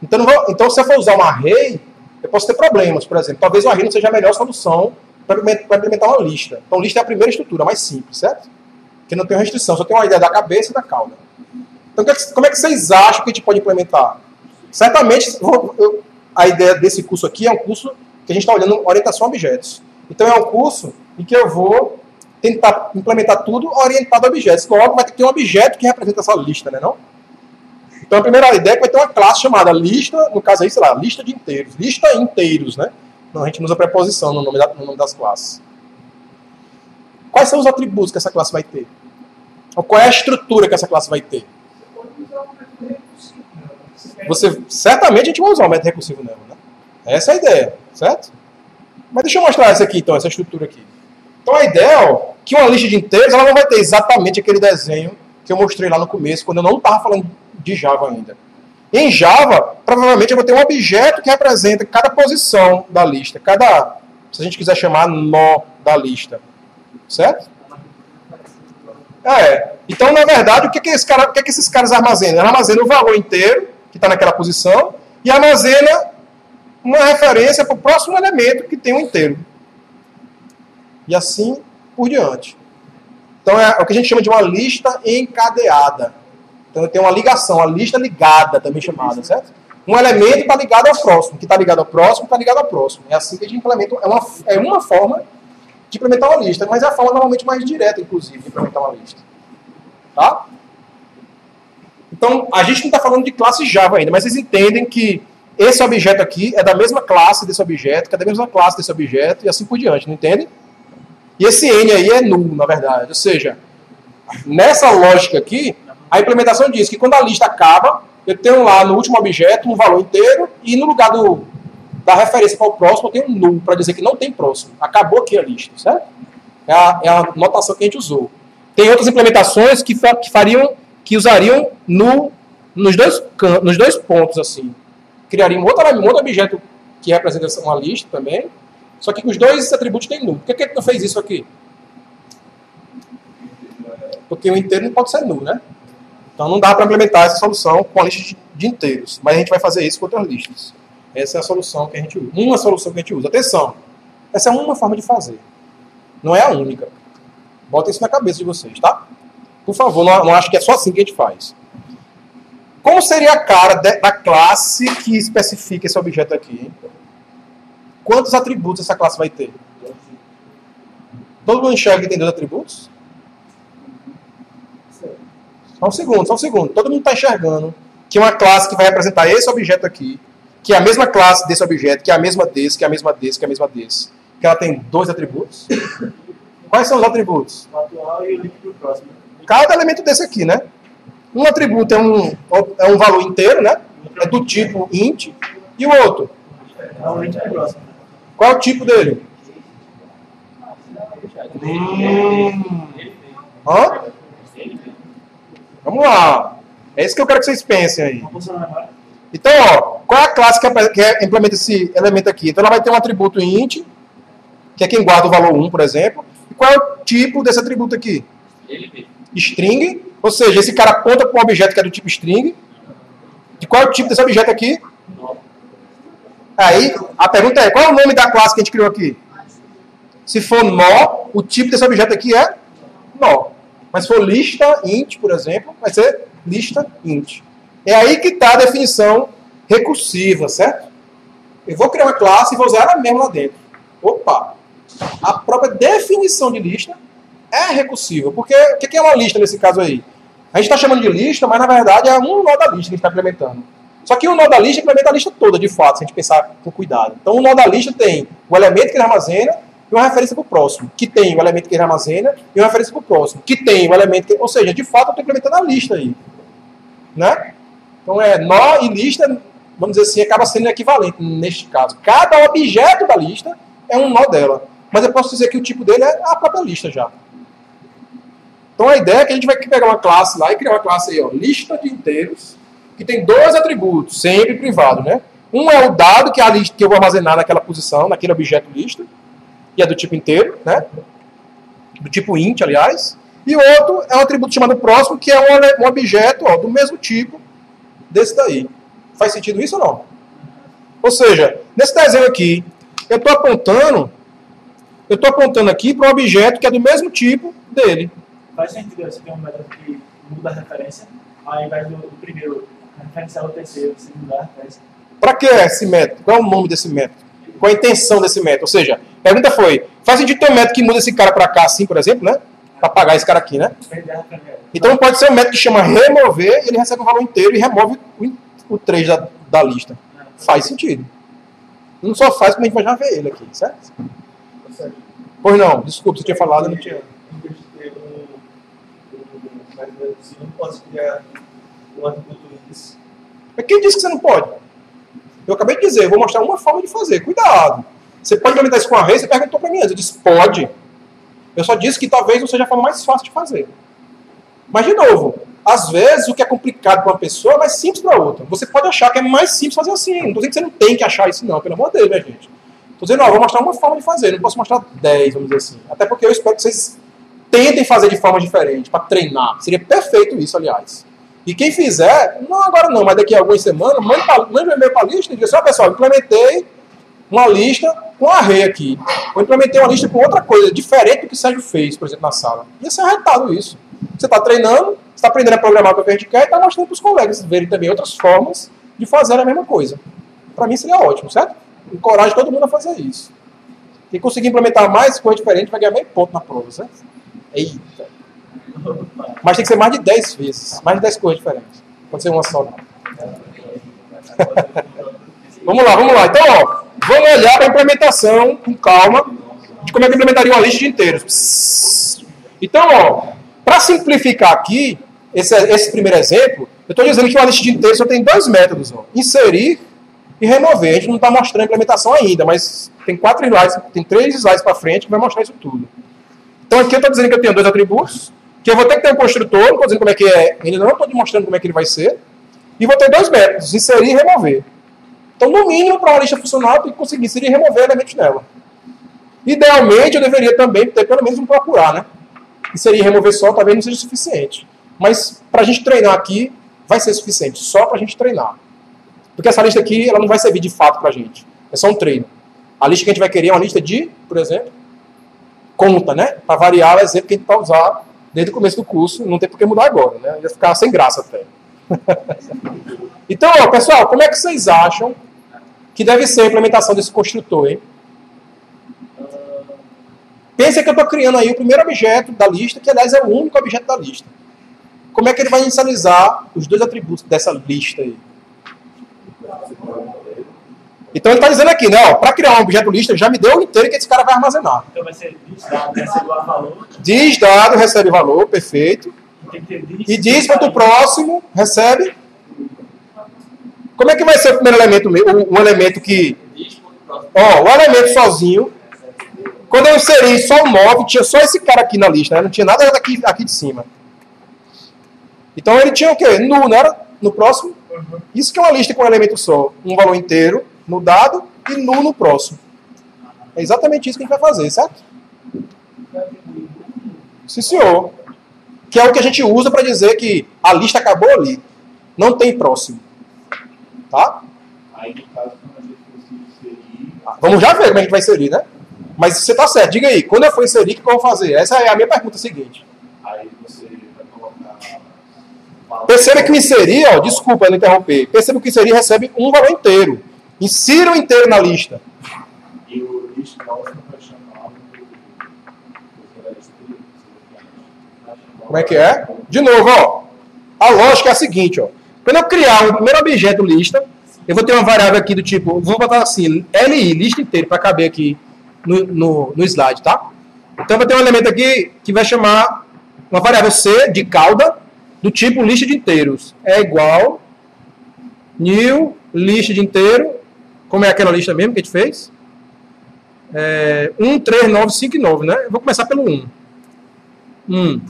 Então se eu for usar um array, eu posso ter problemas, por exemplo. Talvez o array não seja a melhor solução para implementar uma lista. Então lista é a primeira estrutura, mais simples, certo? Porque não tem restrição, só tem uma ideia da cabeça e da cauda. Então como é que vocês acham que a gente pode implementar? Certamente, a ideia desse curso aqui é um curso que a gente está olhando orientação a objetos. Então é um curso em que eu vou tentar implementar tudo orientado a objetos. Logo, vai ter um objeto que representa essa lista, né, não? Então a primeira ideia é que vai ter uma classe chamada lista, no caso aí, sei lá, lista de inteiros. Lista inteiros, né? Não, a gente não usa preposição no nome das classes. Quais são os atributos que essa classe vai ter? Ou qual é a estrutura que essa classe vai ter? Certamente a gente vai usar o método recursivo nela, né? Essa é a ideia, certo? Mas deixa eu mostrar essa aqui, então, essa estrutura aqui. Então a ideia é que uma lista de inteiros ela não vai ter exatamente aquele desenho que eu mostrei lá no começo, quando eu não estava falando de Java ainda. Em Java, provavelmente eu vou ter um objeto que representa cada posição da lista, se a gente quiser chamar, nó da lista. Certo? Então, na verdade, o que esses caras armazenam? Eles armazenam o valor inteiro, que está naquela posição, e armazena uma referência para o próximo elemento que tem um inteiro. E assim por diante. Então é o que a gente chama de uma lista encadeada. Então tem uma ligação, uma lista ligada, também chamada, certo? Um elemento está ligado ao próximo, que está ligado ao próximo, está ligado ao próximo. É assim que a gente implementa, é uma forma de implementar uma lista, mas é a forma normalmente mais direta, inclusive, de implementar uma lista. Tá? Então, a gente não está falando de classe Java ainda, mas vocês entendem que esse objeto aqui é da mesma classe desse objeto, que é da mesma classe desse objeto, e assim por diante, não entendem? E esse N aí é null, na verdade. Ou seja, nessa lógica aqui, a implementação diz que quando a lista acaba, eu tenho lá no último objeto um valor inteiro, e no lugar da referência para o próximo, eu tenho um null, para dizer que não tem próximo. Acabou aqui a lista, certo? É a notação que a gente usou. Tem outras implementações que usariam nos dois pontos, assim. Criariam outro objeto que representa uma lista também, só que com os dois atributos tem null. Por que a gente não fez isso aqui? Porque o inteiro não pode ser null, né? Então não dá para implementar essa solução com a lista de inteiros. Mas a gente vai fazer isso com outras listas. Essa é a solução que a gente usa. Uma solução que a gente usa. Atenção! Essa é uma forma de fazer. Não é a única. Bota isso na cabeça de vocês, tá? Por favor, não acho que é só assim que a gente faz. Como seria a cara da classe que especifica esse objeto aqui? Hein? Quantos atributos essa classe vai ter? Todo mundo enxerga que tem 2 atributos? Só um segundo. Todo mundo está enxergando que uma classe que vai representar esse objeto aqui, que é a mesma classe desse objeto, que é a mesma desse, que é a mesma desse, que é a mesma desse, que ela tem 2 atributos? Quais são os atributos? O atual e o link para o próximo. Cada elemento desse aqui, né? Um atributo é um valor inteiro, né? É do tipo int. E o outro? É o link para o próximo. Qual é o tipo dele? Hã? Vamos lá. É isso que eu quero que vocês pensem aí. Então, qual é a classe que implementa esse elemento aqui? Então, ela vai ter um atributo int, que é quem guarda o valor 1, por exemplo. E qual é o tipo desse atributo aqui? String. Ou seja, esse cara aponta para um objeto que é do tipo string. E qual é o tipo desse objeto aqui? Aí, a pergunta é, qual é o nome da classe que a gente criou aqui? Se for nó, o tipo desse objeto aqui é nó. Mas se for lista int, por exemplo, vai ser lista int. É aí que está a definição recursiva, certo? Eu vou criar uma classe e vou usar ela mesmo lá dentro. Opa! A própria definição de lista é recursiva. Porque o que é uma lista nesse caso aí? A gente está chamando de lista, mas na verdade é um nó da lista que a gente está implementando. Só que o nó da lista implementa a lista toda, de fato, se a gente pensar com cuidado. Então o nó da lista tem o elemento que ele armazena e uma referência para o próximo, que tem o elemento que ele armazena e uma referência para o próximo, que tem o elemento que... Ou seja, de fato eu estou implementando a lista aí. Né? Então nó e lista, vamos dizer assim, acaba sendo equivalente neste caso. Cada objeto da lista é um nó dela. mas eu posso dizer que o tipo dele é a própria lista já. Então a ideia é que a gente vai pegar uma classe lá e criar uma classe aí, ó, lista de inteiros, que tem 2 atributos, sempre privado, né? Um é o dado, que é a lista que eu vou armazenar naquela posição, naquele objeto lista, e é do tipo inteiro, né? Do tipo int, aliás. E o outro é um atributo chamado próximo, que é um objeto, ó, do mesmo tipo desse daí. Faz sentido isso ou não? Ou seja, nesse desenho aqui, eu estou apontando aqui para um objeto que é do mesmo tipo dele. Faz sentido, você tem um método que muda a referência, ao invés do primeiro referenciar o terceiro, você mudar a referência. Para que é esse método? Qual é o nome desse método? Qual é a intenção desse método? Ou seja, a pergunta foi, faz sentido ter um método que muda esse cara para cá assim, por exemplo, né? Para apagar esse cara aqui, né? Então pode ser um método que chama remover, e ele recebe o valor inteiro e remove o 3 da lista. Faz sentido. Não só faz, como a gente vai já ver ele aqui, certo? Pois não, desculpa, você tinha falado, eu não tinha. Em vez de ter se não posso criar um atributo isso. Mas quem disse que você não pode? Eu acabei de dizer, eu vou mostrar uma forma de fazer. Cuidado. Você pode implementar isso com array, você perguntou para mim antes. Eu disse, pode. Eu só disse que talvez não seja a forma mais fácil de fazer. Mas, de novo, às vezes o que é complicado para uma pessoa é mais simples para outra. Você pode achar que é mais simples fazer assim. Não estou dizendo que você não tem que achar isso, não. Pelo amor de Deus, minha gente. Estou dizendo, ó, vou mostrar uma forma de fazer. Não posso mostrar 10, vamos dizer assim. Até porque eu espero que vocês tentem fazer de forma diferente, para treinar. Seria perfeito isso, aliás. E quem fizer, não agora não, mas daqui a algumas semanas, mande um e-mail para a lista e diga assim, ó, pessoal, implementei uma lista com array aqui. Ou implementei uma lista com outra coisa, diferente do que o Sérgio fez, por exemplo, na sala. Ia ser arretado isso. Você está treinando, você está aprendendo a programar para vertical e está mostrando para os colegas verem também outras formas de fazer a mesma coisa. Para mim seria ótimo, certo? Encorajo todo mundo a fazer isso. Quem conseguir implementar mais coisa diferente vai ganhar meio ponto na prova, certo? Eita. Mas tem que ser mais de 10 vezes. Mais de 10 coisas diferentes. Pode ser uma só, não. Vamos lá. Então, ó, vamos olhar para a implementação com calma de como é que implementaria uma lista de inteiros. Então, ó, para simplificar aqui esse primeiro exemplo, eu estou dizendo que uma lista de inteiros só tem 2 métodos. Ó, inserir e remover. A gente não está mostrando a implementação ainda, mas tem 4 slides, tem 3 slides para frente que vai mostrar isso tudo. Então aqui eu estou dizendo que eu tenho 2 atributos, que eu vou ter que ter um construtor, não estou dizendo como é que é, ainda não estou demonstrando como é que ele vai ser, e vou ter 2 métodos, inserir e remover. Então, no mínimo, para uma lista funcional, eu tenho que conseguir inserir e remover elementos nela. Idealmente, eu deveria também ter pelo menos um procurar, né? Inserir e remover só talvez não seja suficiente. Mas, para a gente treinar aqui, vai ser suficiente, só para a gente treinar. Porque essa lista aqui, ela não vai servir de fato para a gente. É só um treino. A lista que a gente vai querer é uma lista de, por exemplo, conta, né? Para variar o exemplo que a gente vai usar desde o começo do curso, não tem por que mudar agora, né? Ia ficar sem graça até. Então, ó, pessoal, como é que vocês acham que deve ser a implementação desse construtor, hein? Pensa que eu estou criando aí o primeiro objeto da lista, que aliás é o único objeto da lista. Como é que ele vai inicializar os 2 atributos dessa lista aí? Então ele está dizendo aqui, né? Para criar um objeto lista, já me deu o inteiro que esse cara vai armazenar. Então vai ser disdado, recebe o valor. Disdado, recebe valor, perfeito. E diz para o próximo, recebe. Como é que vai ser o primeiro elemento? Um elemento que... Ó, o elemento sozinho. Quando eu inseri só o 9, tinha só esse cara aqui na lista, né? Não tinha nada aqui de cima. Então ele tinha o quê? Nu, não era? No próximo? Isso que é uma lista com um elemento só. Um valor inteiro no dado e nu no próximo. É exatamente isso que a gente vai fazer, certo? Sim, senhor. Que é o que a gente usa para dizer que a lista acabou ali. Não tem próximo. Tá? Aí, no caso, quando a gente conseguir inserir... Vamos já ver como a gente vai inserir, né? Mas você tá certo. Diga aí. Quando eu for inserir, o que eu vou fazer? Essa é a minha pergunta seguinte. Aí você vai colocar... Perceba que o inserir, ó, desculpa não interromper. Perceba que o inserir recebe um valor inteiro. Insira o inteiro na lista. E o list próximo vai chamar Como é que é? De novo, ó. A lógica é a seguinte, ó. Quando eu criar o primeiro objeto lista, eu vou ter uma variável aqui do tipo, vou botar assim, LI, lista inteira, para caber aqui no slide, tá? Então eu vou ter um elemento aqui que vai chamar uma variável C de cauda do tipo lista de inteiros. É igual new lista de inteiro. Como é aquela lista mesmo que a gente fez? 1, 3, 9, 5 e 9, né? Eu vou começar pelo 1. 1.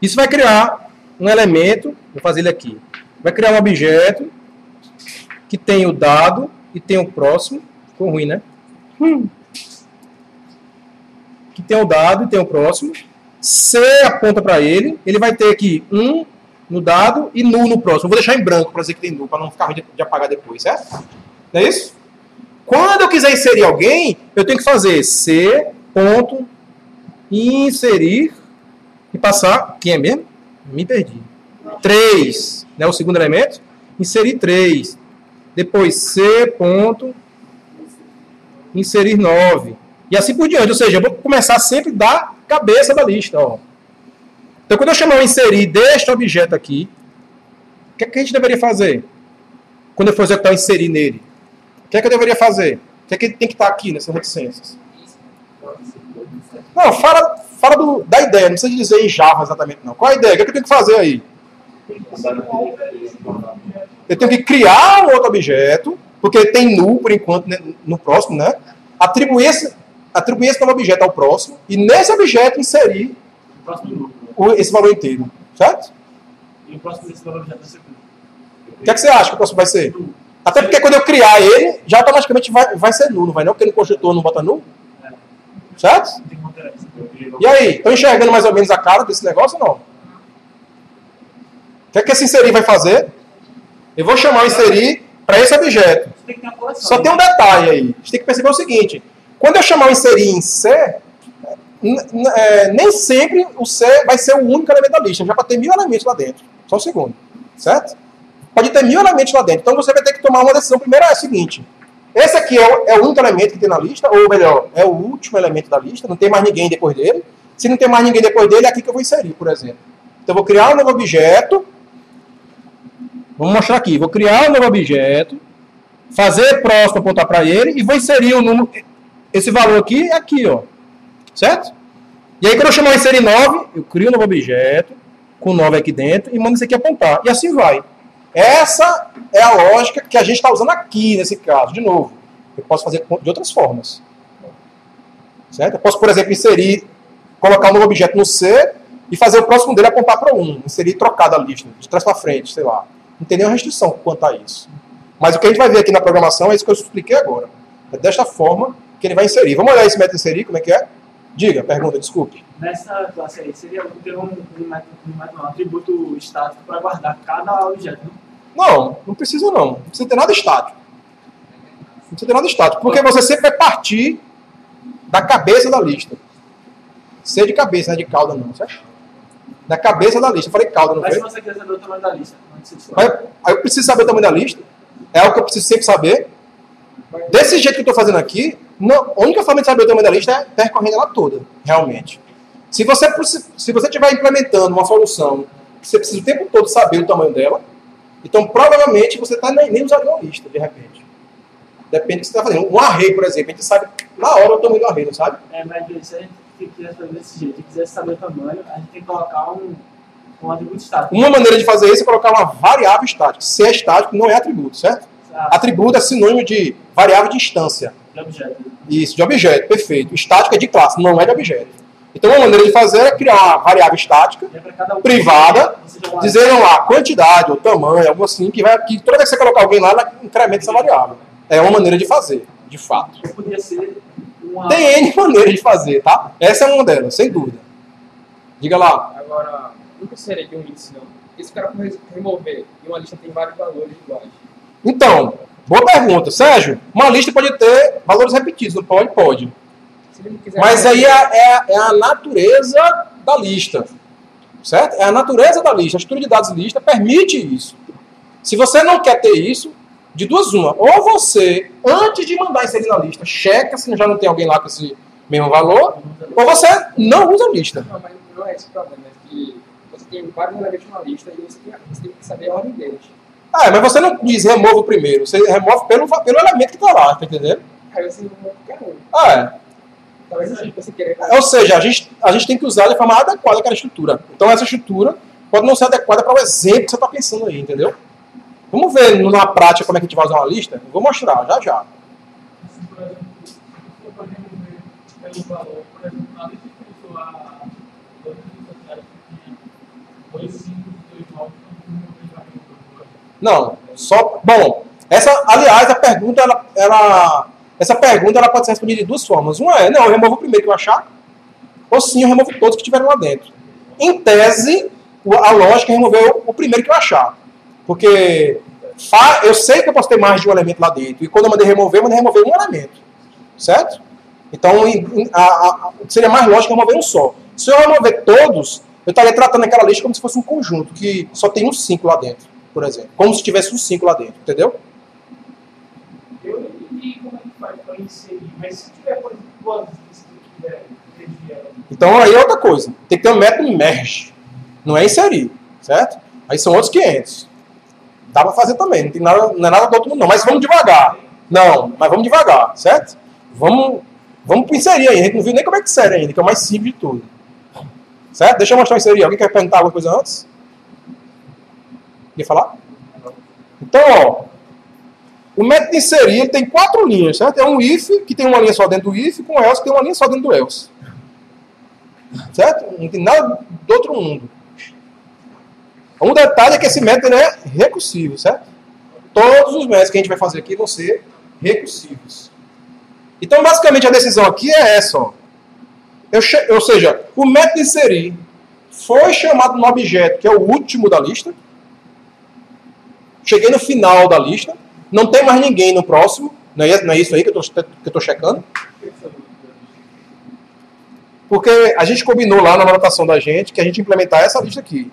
Isso vai criar um elemento, vou fazer ele aqui. Vai criar um objeto que tem o dado e tem o próximo. Ficou ruim, né? Que tem o dado e tem o próximo. C aponta para ele. Ele vai ter aqui 1 no dado e null no próximo. Vou deixar em branco para dizer que tem null, para não ficar ruim de apagar depois, certo? Não é isso? Quando eu quiser inserir alguém, eu tenho que fazer C ponto inserir e passar. Quem é mesmo? Me perdi. 3, né? O segundo elemento. Inserir 3. Depois C ponto inserir 9. E assim por diante. Ou seja, eu vou começar sempre da cabeça da lista. Ó. Então, quando eu chamar o inserir deste objeto aqui, o que é que a gente deveria fazer? Quando eu for executar o inserir nele. O que é que eu deveria fazer? O que é que tem que estar aqui nessas reticências? Não, fala da ideia. Não precisa dizer em Java exatamente, não. Qual a ideia? O que é que eu tenho que fazer aí? Eu tenho que criar um outro objeto, porque tem null, por enquanto, né, no próximo, né? Atribuir esse novo objeto ao próximo, e nesse objeto inserir esse valor inteiro. Certo? E o próximo desse valor objeto vai ser o que é que você acha que o próximo vai ser? Até porque quando eu criar ele, já automaticamente vai ser null, não vai não? Porque no construtor não bota null. Certo? E aí, estão enxergando mais ou menos a cara desse negócio ou não? O que é que esse inserir vai fazer? Eu vou chamar o inserir para esse objeto. Só tem um detalhe aí. A gente tem que perceber o seguinte. Quando eu chamar o inserir em C, nem sempre o C vai ser o único elemento da lista. Já pode ter 1000 elementos lá dentro. Só um segundo. Certo? Pode ter 1000 elementos lá dentro. Então você vai ter que tomar uma decisão. Primeiro é a seguinte. Esse aqui é o único elemento que tem na lista, ou melhor, é o último elemento da lista. Não tem mais ninguém depois dele. Se não tem mais ninguém depois dele, é aqui que eu vou inserir, por exemplo. Então eu vou criar um novo objeto. Vamos mostrar aqui. Vou criar um novo objeto. Fazer próximo, apontar para ele. E vou inserir o número. Esse valor aqui é aqui, ó. Certo? E aí, quando eu chamar o inserir 9, eu crio um novo objeto. Com 9 aqui dentro. E mando isso aqui apontar. E assim vai. Essa é a lógica que a gente está usando aqui, nesse caso. De novo, eu posso fazer de outras formas. Certo? Eu posso, por exemplo, colocar um novo objeto no C e fazer o próximo dele apontar para 1. Inserir trocado a lista, de trás para frente, sei lá. Não tem nenhuma restrição quanto a isso. Mas o que a gente vai ver aqui na programação é isso que eu expliquei agora. É desta forma que ele vai inserir. Vamos olhar esse método inserir, como é que é? Diga, pergunta, desculpe. Nessa classe aí, seria ter um atributo estático para guardar cada objeto, não? Não precisa não. Não precisa ter nada estático. Não precisa ter nada estático. Porque você sempre vai partir da cabeça da lista. Ser de cabeça, não é de cauda não, certo? Da cabeça da lista. Eu falei cauda, não foi? Mas se você quiser saber o tamanho da lista, aí eu preciso saber o tamanho da lista. É algo que eu preciso sempre saber. Desse jeito que eu estou fazendo aqui, a única forma de saber o tamanho da lista é percorrendo ela toda, realmente. Se você estiver implementando uma solução que você precisa o tempo todo saber o tamanho dela, então provavelmente você nem usaria uma lista, de repente. Depende do que você está fazendo. Um array, por exemplo, a gente sabe na hora o tamanho do array, não sabe? Mas se a gente quiser fazer desse jeito e quiser saber o tamanho, a gente tem que colocar um atributo estático. Uma maneira de fazer isso é colocar uma variável estática. Se é estático, não é atributo, certo? Atributo é sinônimo de variável de instância. De objeto. Isso, de objeto, perfeito. Estático é de classe, não é de objeto. Então, uma maneira de fazer é criar uma variável estática, privada, dizendo lá a quantidade, o tamanho, algo assim, que toda vez que você colocar alguém lá, ela incrementa essa variável. É uma maneira de fazer, de fato. Podia ser uma... Tem N maneiras de fazer, tá? Essa é uma delas, sem dúvida. Diga lá. Agora, não precisaria de um índice, não. E se o cara remover e uma lista tem vários valores iguais? Então, boa pergunta. Sérgio, uma lista pode ter valores repetidos, não pode? Pode. Mas aí é a natureza da lista. Certo? É a natureza da lista. A estrutura de dados lista permite isso. Se você não quer ter isso, de duas uma. Ou você, antes de mandar inserir na lista, checa se já não tem alguém lá com esse mesmo valor, ou você não usa a lista. Não, mas não é esse o problema. É que você tem vários elementos na lista e você tem que saber a ordem deles. Mas você não diz remove o primeiro. Você remove pelo elemento que está lá, tá entendendo? Aí você remove qualquer um. Talvez você queira... Ou seja, a gente tem que usar de forma adequada aquela estrutura. Então essa estrutura pode não ser adequada para o exemplo que você está pensando aí, entendeu? Vamos ver na prática como é que a gente vai usar uma lista? Eu vou mostrar, já. o valor, por exemplo, na lista que começou a 2 sociais que tinha 2 símbolos e 2 novos, Não, só. Bom, aliás, a pergunta, essa pergunta ela pode ser respondida de duas formas. Uma é, não, eu removo o primeiro que eu achar, ou sim, eu removo todos que estiverem lá dentro. Em tese, a lógica é remover o primeiro que eu achar. Porque eu sei que eu posso ter mais de um elemento lá dentro. E quando eu mandei remover um elemento. Certo? Então, seria mais lógico remover um só. Se eu remover todos, eu estaria tratando aquela lista como se fosse um conjunto, que só tem uns 5 lá dentro, por exemplo. Como se tivesse uns 5 lá dentro, entendeu? Eu não entendi como é que faz para inserir, mas se tiver, por exemplo, duas listas que tiver. Então, aí é outra coisa. Tem que ter um método merge. Não é inserir, certo? Aí são outros 500. Dá para fazer também. Não é nada do outro mundo, não. Mas vamos devagar. Não, mas vamos devagar, certo? Vamos para inserir aí. A gente não viu nem como é que insere ainda, que é o mais simples de tudo. Certo? Deixa eu mostrar o inserir. Alguém quer perguntar alguma coisa antes? Quer falar? Então, ó. O método de inserir ele tem 4 linhas, certo? É um if, que tem uma linha só dentro do if, com o else, que tem uma linha só dentro do else. Certo? Não tem nada do outro mundo. Um detalhe é que esse método é recursivo, certo? Todos os métodos que a gente vai fazer aqui vão ser recursivos. Então, basicamente, a decisão aqui é essa. Ó. Ou seja, o método inserir foi chamado no objeto, que é o último da lista. Cheguei no final da lista. Não tem mais ninguém no próximo. Não é isso aí que eu estou checando. Porque a gente combinou lá na anotação da gente que a gente implementar essa lista aqui.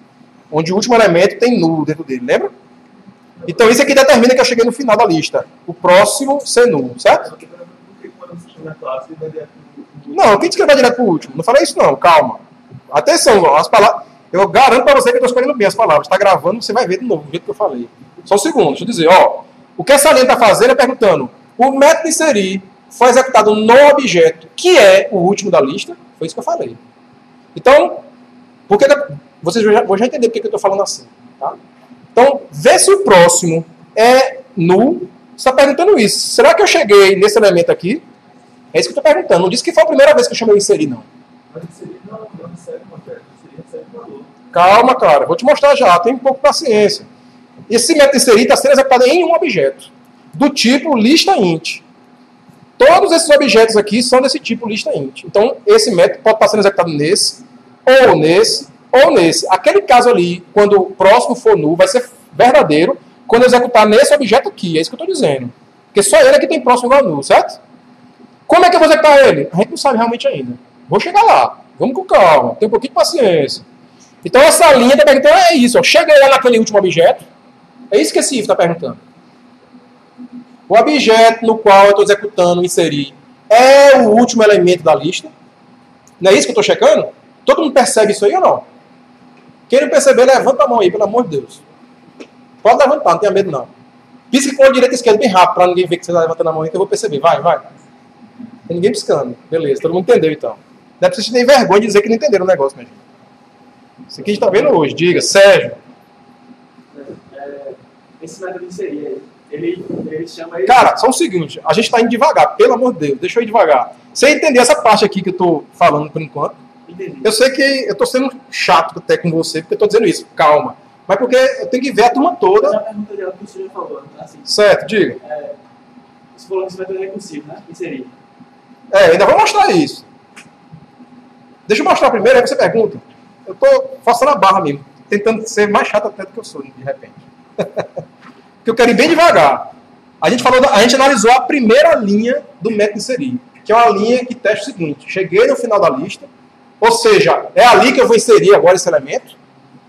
Onde o último elemento tem nulo dentro dele, lembra? Então isso aqui determina que eu cheguei no final da lista. O próximo ser nulo, certo? Não, quem disse que vai direto para o último? Não falei isso não, calma. Atenção, as palavras. Eu garanto para você que eu estou escolhendo bem as palavras. Está gravando, você vai ver de novo, do jeito que eu falei. Só um segundo, deixa eu dizer, ó. O que essa linha está fazendo é perguntando: o método inserir foi executado no objeto, que é o último da lista. Foi isso que eu falei. Então, vocês vão já entender porque eu estou falando assim. Tá? Então, vê se o próximo é nulo. Você está perguntando isso. Será que eu cheguei nesse elemento aqui? É isso que eu estou perguntando. Não disse que foi a primeira vez que eu chamei o inserir, não. Mas inserir não recebe qualquer. Inserir recebe valor. Calma, cara. Vou te mostrar já. Tem um pouco de paciência. Esse método inserir está sendo executado em um objeto. Do tipo lista int. Todos esses objetos aqui são desse tipo lista int. Então, esse método pode estar sendo executado nesse, ou nesse, ou nesse. Aquele caso ali, quando o próximo for null, vai ser verdadeiro quando eu executar nesse objeto aqui. É isso que eu estou dizendo. Porque só ele é que tem próximo igual a null, certo? Como é que eu vou executar ele? A gente não sabe realmente ainda. Vou chegar lá. Vamos com calma. Tem um pouquinho de paciência. Então, essa linha está perguntando, é isso. Ó, cheguei lá naquele último objeto. É isso que esse if está perguntando. O objeto no qual eu estou executando inserir é o último elemento da lista. Não é isso que eu estou checando? Todo mundo percebe isso aí ou não? Quem não perceber, levanta a mão aí, pelo amor de Deus. Pode levantar, não tenha medo não. Pisque com a direita e esquerda bem rápido, para ninguém ver que você está levantando a mão aí, que eu vou perceber. Vai, vai. Tem ninguém piscando. Beleza, todo mundo entendeu então. Não é pra vocês terem vergonha de dizer que não entenderam o negócio, minha gente. Isso aqui a gente está vendo hoje. Diga, Sérgio. Esse método de inserir, ele chama... Cara, só o seguinte, a gente está indo devagar, pelo amor de Deus, deixa eu ir devagar. Você entender essa parte aqui que eu estou falando por enquanto? Entendi. Eu sei que eu estou sendo chato até com você, porque eu estou dizendo isso, calma. Mas porque eu tenho que ver a turma Eu toda. já perguntei o que você já falou, assim. Certo, diga. Você falou que esse método é recursivo, né? Inserir. Ainda vou mostrar isso. Deixa eu mostrar primeiro, aí você pergunta. Eu estou forçando a barra mesmo, tentando ser mais chato até do que eu sou, de repente. Porque eu quero ir bem devagar. A gente analisou a primeira linha do método inserir, que é uma linha que testa o seguinte: cheguei no final da lista, ou seja, é ali que eu vou inserir agora esse elemento.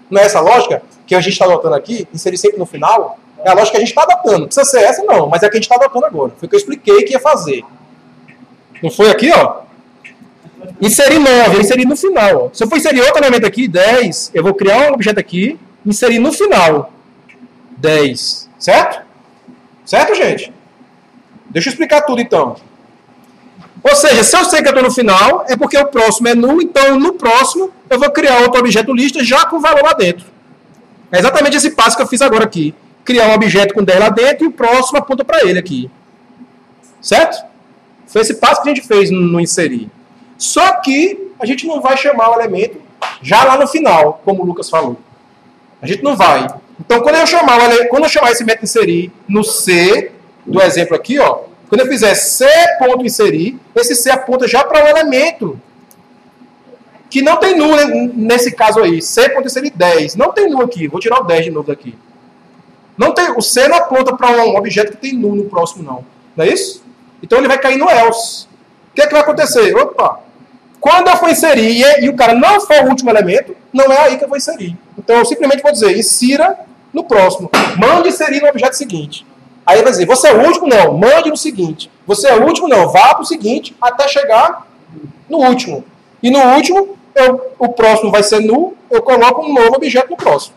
Não é essa lógica que a gente está adotando aqui, inserir sempre no final? É a lógica que a gente está adotando. Não precisa ser essa, não, mas é a que a gente está adotando agora. Foi o que eu expliquei que ia fazer. Não foi aqui, ó? Inserir 9, eu inseri no final. Ó. Se eu for inserir outro elemento aqui, 10, eu vou criar um objeto aqui, inserir no final. 10. Certo? Certo, gente? Deixa eu explicar tudo, então. Ou seja, se eu sei que eu estou no final, é porque o próximo é nulo, então no próximo eu vou criar outro objeto lista já com o valor lá dentro. É exatamente esse passo que eu fiz agora aqui. Criar um objeto com 10 lá dentro e o próximo aponta para ele aqui. Certo? Foi esse passo que a gente fez no inserir. Só que a gente não vai chamar o elemento já lá no final, como o Lucas falou. A gente não vai. Então, quando eu chamar esse método inserir no C, do exemplo aqui, ó, quando eu fizer C ponto inserir, esse C aponta já para o elemento que não tem nu nesse caso aí. C ponto inserir 10. Não tem nu aqui. Vou tirar o 10 de novo daqui. Não tem, o C não aponta para um objeto que tem nu no próximo, não. Não é isso? Então ele vai cair no else. O que é que vai acontecer? Opa! Quando eu for inserir e o cara não for o último elemento, não é aí que eu vou inserir. Então eu simplesmente vou dizer, insira no próximo. Mande inserir no objeto seguinte. Aí ele vai dizer, você é o último? Não. Mande no seguinte. Você é o último? Não. Vá para o seguinte até chegar no último. E no último, o próximo vai ser nu, eu coloco um novo objeto no próximo.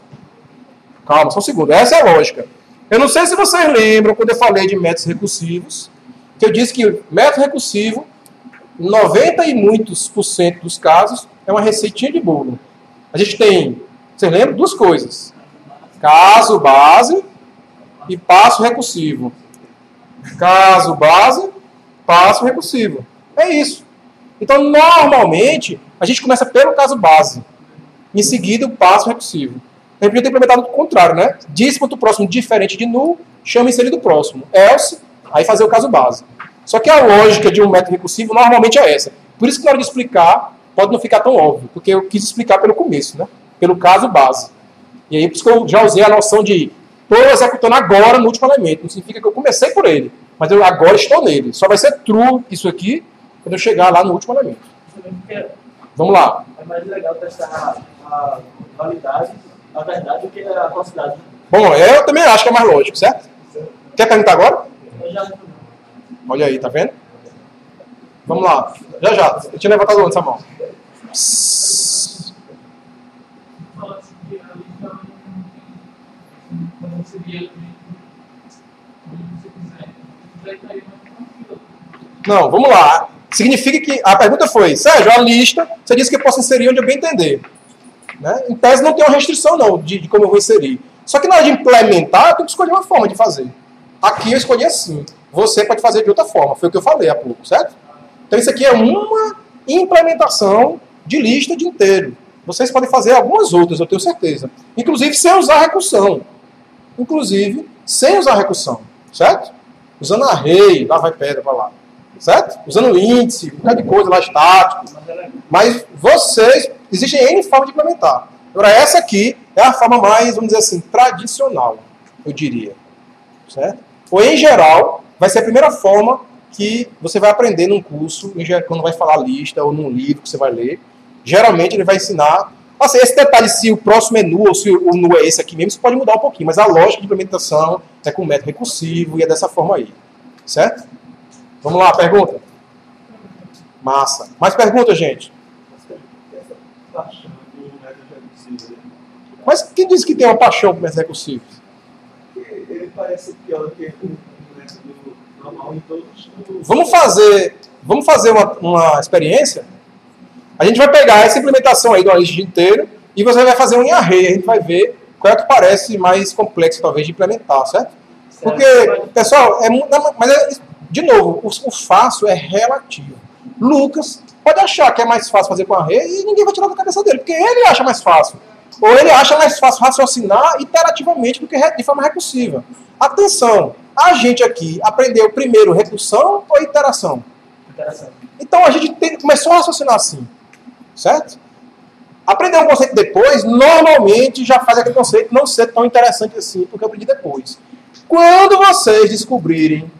Calma, só um segundo. Essa é a lógica. Eu não sei se vocês lembram quando eu falei de métodos recursivos, que eu disse que método recursivo, 90 e muitos por cento dos casos, é uma receitinha de bolo. A gente tem, vocês lembram? Duas coisas. Caso base e passo recursivo. Caso base, passo recursivo. É isso. Então, normalmente, a gente começa pelo caso base. Em seguida, o passo recursivo. A gente podia ter implementado o contrário, né? Diz ponto próximo diferente de null, chama inserido próximo. Else, aí fazer o caso base. Só que a lógica de um método recursivo normalmente é essa. Por isso que na hora de explicar, pode não ficar tão óbvio, porque eu quis explicar pelo começo, né? Pelo caso base. E aí, por isso que eu já usei a noção de estou executando agora no último elemento. Não significa que eu comecei por ele, mas eu agora estou nele. Só vai ser true isso aqui quando eu chegar lá no último elemento. Vamos lá. É mais legal testar a validade, a verdade, do que a falsidade. Bom, eu também acho que é mais lógico, certo? Quer perguntar agora? Eu já... Olha aí, tá vendo? Vamos lá. Já. Eu tinha levantado antes a mão. Fala assim que a lista não seria onde você quiser. Vai cair mais tranquilo. Não, vamos lá. Significa que a pergunta foi, Sérgio, a lista, você disse que eu posso inserir onde eu bem entender. Né? Em tese não tem uma restrição não de como eu vou inserir. Só que na hora de implementar, eu tenho que escolher uma forma de fazer. Aqui eu escolhi assim. Você pode fazer de outra forma. Foi o que eu falei há pouco, certo? Então isso aqui é uma implementação de lista de inteiro. Vocês podem fazer algumas outras, eu tenho certeza. Inclusive sem usar recursão. Certo? Usando array, lá vai pedra para lá. Certo? Usando índice, um bocado de coisa lá, estático. Mas vocês, existem N formas de implementar. Agora, essa aqui é a forma mais, vamos dizer assim, tradicional, eu diria. Certo? Ou, em geral, vai ser a primeira forma que você vai aprender num curso, quando vai falar lista ou num livro que você vai ler. Geralmente, ele vai ensinar... Assim, esse detalhe, se o próximo é nu ou se o nu é esse aqui mesmo, isso pode mudar um pouquinho. Mas a lógica de implementação é com método recursivo e é dessa forma aí. Certo? Vamos lá, pergunta? Massa. Mais perguntas, gente? Mas quem disse que tem uma paixão por métodos recursivos? Ele parece pior do que o método normal em todos os... Vamos fazer uma experiência? A gente vai pegar essa implementação aí do lista inteiro e você vai fazer um em array. A gente vai ver qual é que parece mais complexo, talvez, de implementar, certo? Porque, pessoal, de novo, o fácil é relativo. Lucas pode achar que é mais fácil fazer com array e ninguém vai tirar da cabeça dele, porque ele acha mais fácil. Ou ele acha mais fácil raciocinar iterativamente do que de forma recursiva. Atenção, a gente aqui aprendeu primeiro recursão ou iteração? Interação. Então a gente começou a raciocinar assim, certo? Aprender um conceito depois, normalmente já faz aquele conceito não ser tão interessante assim, porque eu aprendi depois. Quando vocês descobrirem,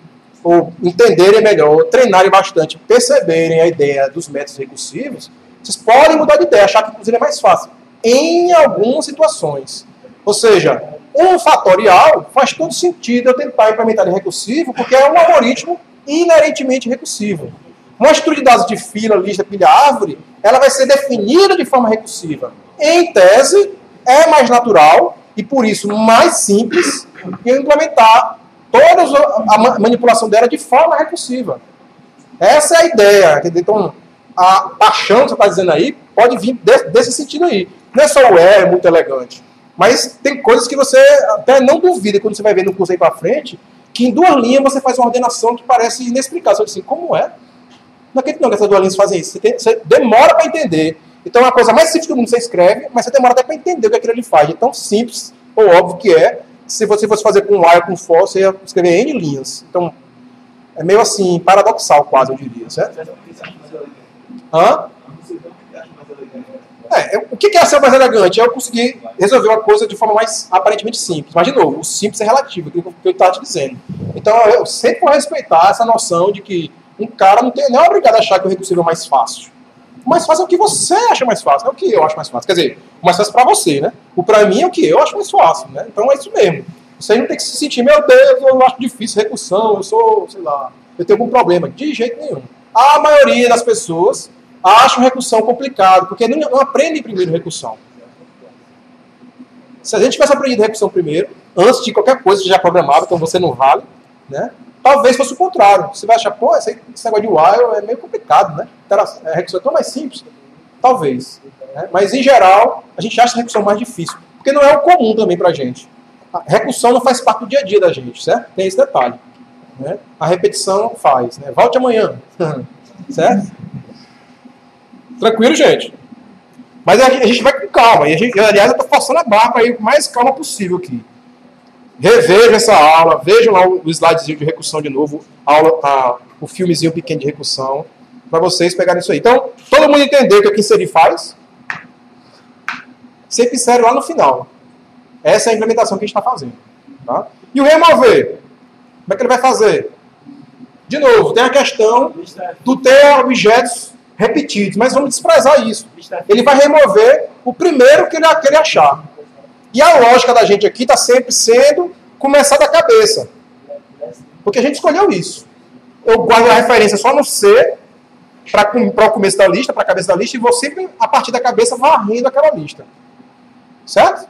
ou entenderem melhor, treinarem bastante, perceberem a ideia dos métodos recursivos, vocês podem mudar de ideia, achar que inclusive é mais fácil. Em algumas situações. Ou seja, um fatorial faz todo sentido eu tentar implementar ele recursivo, porque é um algoritmo inerentemente recursivo. Uma estrutura de dados de fila, lista, pilha, árvore, ela vai ser definida de forma recursiva. Em tese, é mais natural e, por isso, mais simples eu implementar toda a manipulação dela de forma recursiva. Essa é a ideia. Então, a paixão que você está dizendo aí pode vir desse sentido aí. Não é só o é muito elegante. Mas tem coisas que você até não duvida quando você vai ver no curso aí para frente, que em 2 linhas você faz uma ordenação que parece inexplicável. Você diz assim, como é? Não acredito não que essas duas linhas fazem isso. Você demora para entender. Então, é a coisa mais simples do mundo você escreve, mas você demora até para entender o que aquilo ali faz. De tão simples ou óbvio que é. Se você fosse fazer com while, com for, você ia escrever N linhas. Então, é meio assim, paradoxal quase, eu diria, certo? Hã? O que é ser mais elegante? É eu conseguir resolver uma coisa de forma mais aparentemente simples. Mas, de novo, o simples é relativo, aquilo que eu estava te dizendo. Então, eu sempre vou respeitar essa noção de que um cara não é obrigado a achar que o recursivo é mais fácil. O mais fácil é o que você acha mais fácil, não é o que eu acho mais fácil. Quer dizer, o mais fácil para você, né? O para mim é o que eu acho mais fácil, né? Então é isso mesmo. Você não tem que se sentir, meu Deus, eu acho difícil recursão, eu sou, sei lá, eu tenho algum problema. De jeito nenhum. A maioria das pessoas acham recursão complicado, porque não aprendem primeiro recursão. Se a gente tivesse aprendido recursão primeiro, antes de qualquer coisa que já programava, então você não vale, né? Talvez fosse o contrário. Você vai achar, pô, esse negócio de while é meio complicado, né? A recursão é tão mais simples. Talvez. Né? Mas, em geral, a gente acha a recursão mais difícil. Porque não é o comum também pra gente. A recursão não faz parte do dia a dia da gente, certo? Tem esse detalhe. Né? A repetição faz. Né? Volte amanhã. Certo? Tranquilo, gente? Mas a gente vai com calma. Aliás, eu tô forçando a barra para ir com mais calma possível aqui. Revejam essa aula, vejam lá o slidezinho de recursão de novo, o filmezinho pequeno de recursão, para vocês pegarem isso aí. Então, todo mundo entendeu o que inserir faz? Sempre insere lá no final. Essa é a implementação que a gente está fazendo. Tá? E o remover? Como é que ele vai fazer? De novo, tem a questão do ter objetos repetidos, mas vamos desprezar isso. Ele vai remover o primeiro que ele achar. E a lógica da gente aqui está sempre sendo começar da cabeça. Porque a gente escolheu isso. Eu guardo a referência só no C, para o começo da lista, para a cabeça da lista, e vou sempre, a partir da cabeça, varrendo aquela lista. Certo?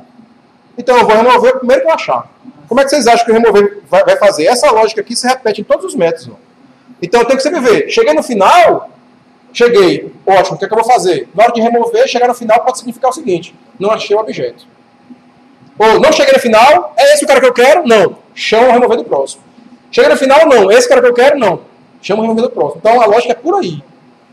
Então eu vou remover o primeiro que eu achar. Como é que vocês acham que o remover vai fazer? Essa lógica aqui se repete em todos os métodos. Ó. Então eu tenho que sempre ver. Cheguei no final, ótimo, o que é que eu vou fazer? Na hora de remover, chegar no final pode significar o seguinte: não achei o objeto. Ou não cheguei no final, é esse o cara que eu quero? Não. Chama o remover do próximo. Cheguei no final, não. Esse cara que eu quero? Não. Chama o remover do próximo. Então a lógica é por aí.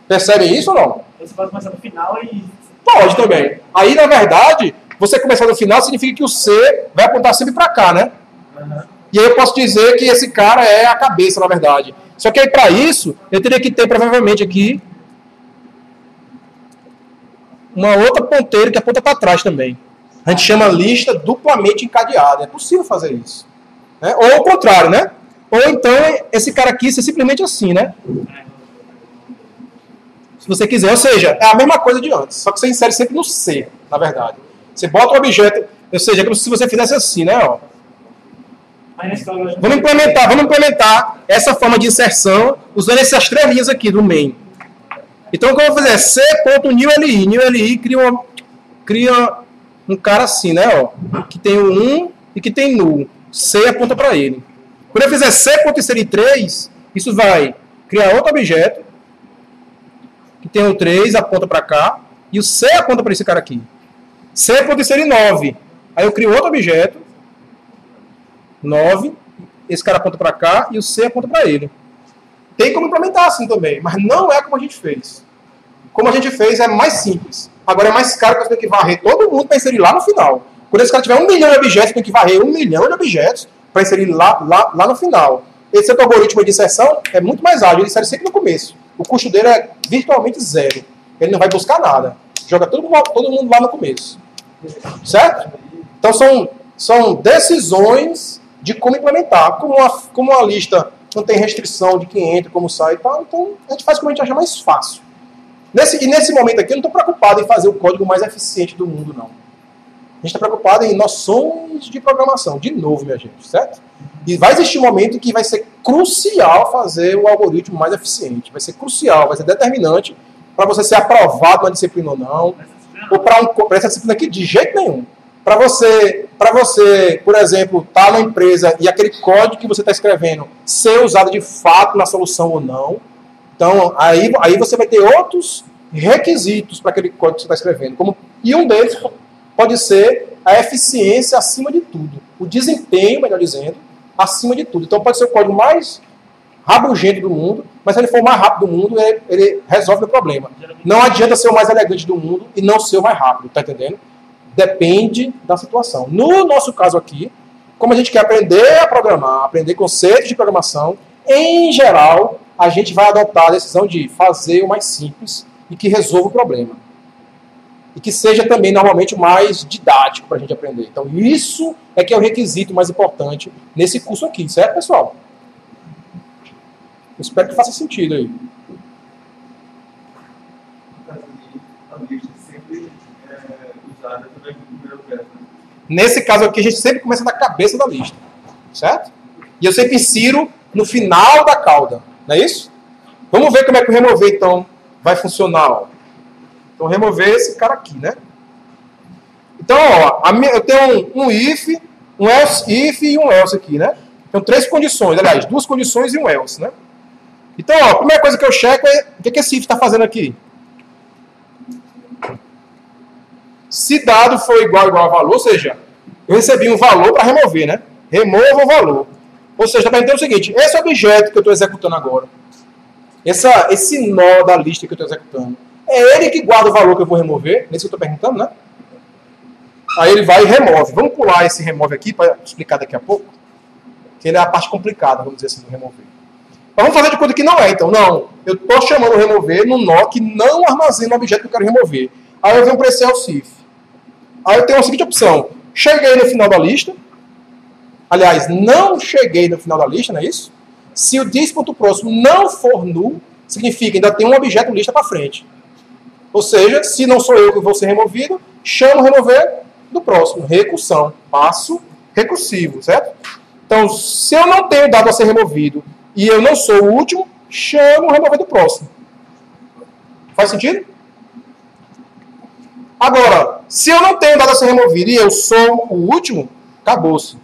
Percebem isso ou não? Você pode começar no final e... Pode também. Aí, na verdade, você começar no final significa que o C vai apontar sempre para cá, né? Uhum. E aí eu posso dizer que esse cara é a cabeça, na verdade. Só que aí, para isso, eu teria que ter, provavelmente, aqui uma outra ponteira que aponta para trás também. A gente chama lista duplamente encadeada. É possível fazer isso. Né? Ou o contrário, né? Ou então, esse cara aqui ser simplesmente assim, né? Se você quiser. Ou seja, é a mesma coisa de antes. Só que você insere sempre no C, na verdade. Você bota o objeto... Ou seja, é como se você fizesse assim, né? Ó. Vamos implementar essa forma de inserção usando essas três linhas aqui do main. Então, o que eu vou fazer é C.newLI. newLI cria um cara assim, né? Ó, que tem o 1 e que tem null. C aponta para ele. Quando eu fizer C.inserir 3, isso vai criar outro objeto que tem o 3, aponta para cá, e o C aponta para esse cara aqui. C.inserir 9. Aí eu crio outro objeto, 9, esse cara aponta para cá e o C aponta para ele. Tem como implementar assim também, mas não é como a gente fez. Como a gente fez é mais simples. Agora é mais caro que você tem que varrer todo mundo para inserir lá no final. Quando esse cara tiver 1 milhão de objetos, tem que varrer 1 milhão de objetos para inserir lá no final. Esse outro algoritmo de inserção é muito mais ágil, ele insere sempre no começo. O custo dele é virtualmente zero. Ele não vai buscar nada. Joga todo mundo lá no começo. Certo? Então são decisões de como implementar. Como a lista não tem restrição de quem entra, como sai e tal, então a gente faz como a gente acha mais fácil. Nesse momento aqui, eu não estou preocupado em fazer o código mais eficiente do mundo, não. A gente está preocupado em noções de programação. De novo, minha gente, certo? E vai existir um momento em que vai ser crucial fazer o algoritmo mais eficiente. Vai ser crucial, vai ser determinante para você ser aprovado na disciplina ou não. Ou para essa disciplina aqui, de jeito nenhum. Para você, por exemplo, estar na empresa e aquele código que você está escrevendo ser usado de fato na solução ou não. Então, aí você vai ter outros requisitos para aquele código que você está escrevendo. E um deles pode ser a eficiência acima de tudo. O desempenho, melhor dizendo, acima de tudo. Então, pode ser o código mais rabugento do mundo, mas se ele for o mais rápido do mundo, ele resolve o problema. Não adianta ser o mais elegante do mundo e não ser o mais rápido, tá entendendo? Depende da situação. No nosso caso aqui, como a gente quer aprender a programar, aprender conceitos de programação, em geral, a gente vai adotar a decisão de fazer o mais simples e que resolva o problema. E que seja também, normalmente, o mais didático para a gente aprender. Então, isso é que é o requisito mais importante nesse curso aqui, certo, pessoal? Eu espero que faça sentido aí. A lista sempre usada também como primeiro verbo. Nesse caso aqui, a gente sempre começa da cabeça da lista, certo? E eu sempre insiro no final da cauda, não é isso? Vamos ver como é que o remover, então, vai funcionar. Ó. Então, remover esse cara aqui, né? Então, ó, eu tenho um if, um else if e um else aqui, né? Então, 3 condições, aliás, 2 condições e um else, né? Então, ó, a primeira coisa que eu checo é o que esse if está fazendo aqui. Se dado for igual a valor, ou seja, eu recebi um valor para remover, né? Remova o valor. Ou seja, está perguntando o seguinte, esse objeto que eu estou executando agora, esse nó da lista que eu estou executando, é ele que guarda o valor que eu vou remover? Nesse que eu estou perguntando, né? Aí ele vai e remove. Vamos pular esse remove aqui para explicar daqui a pouco. Que ele é a parte complicada, vamos dizer assim, do remover. Mas vamos fazer de conta que não é, então. Não, eu estou chamando o remover no nó que não armazena o objeto que eu quero remover. Aí eu venho para esse else if. Aí eu tenho a seguinte opção. Cheguei no final da lista. Aliás, não cheguei no final da lista, não é isso? Se o this.próximo não for null, significa que ainda tem um objeto lista para frente. Ou seja, se não sou eu que vou ser removido, chamo o remover do próximo. Recursão. Passo recursivo, certo? Então, se eu não tenho dado a ser removido e eu não sou o último, chamo o remover do próximo. Faz sentido? Agora, se eu não tenho dado a ser removido e eu sou o último, acabou-se.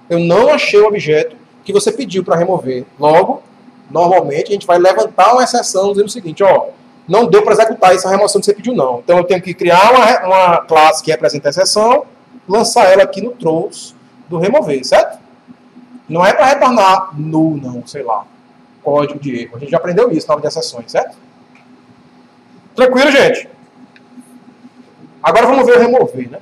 Eu não achei o objeto que você pediu para remover. Logo, normalmente, a gente vai levantar uma exceção dizendo o seguinte, ó, não deu para executar essa remoção que você pediu, não. Então, eu tenho que criar uma classe que representa a exceção, lançar ela aqui no throws do remover, certo? Não é para retornar null, não, sei lá, código de erro. A gente já aprendeu isso na hora de exceções, certo? Tranquilo, gente? Agora vamos ver o remover, né?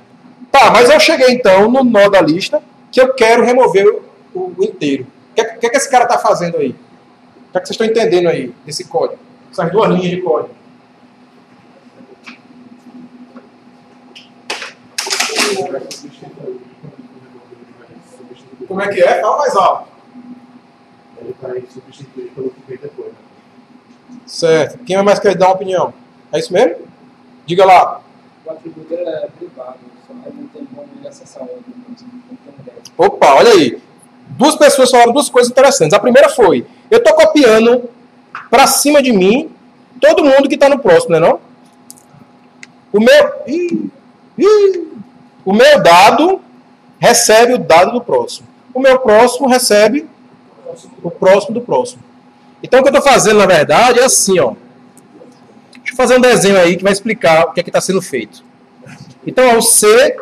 Tá, mas eu cheguei então no nó da lista que eu quero remover o inteiro. O que esse cara está fazendo aí? O que vocês estão entendendo aí desse código? Essas 2 linhas de código. Como é que é? Fala mais alto. Ele vai substituir pelo que vem depois. Né? Certo. Quem vai mais querer dar uma opinião? É isso mesmo? Diga lá. O atributo é privado, só não tem como ele acessar o outro. Opa, olha aí. 2 pessoas falaram 2 coisas interessantes. A primeira foi, eu estou copiando para cima de mim todo mundo que está no próximo, não é não? O meu dado recebe o dado do próximo. O meu próximo recebe o próximo do próximo. Então o que eu estou fazendo, na verdade, é assim, ó. Deixa eu fazer um desenho aí que vai explicar o que é que está sendo feito. Então, ó, o C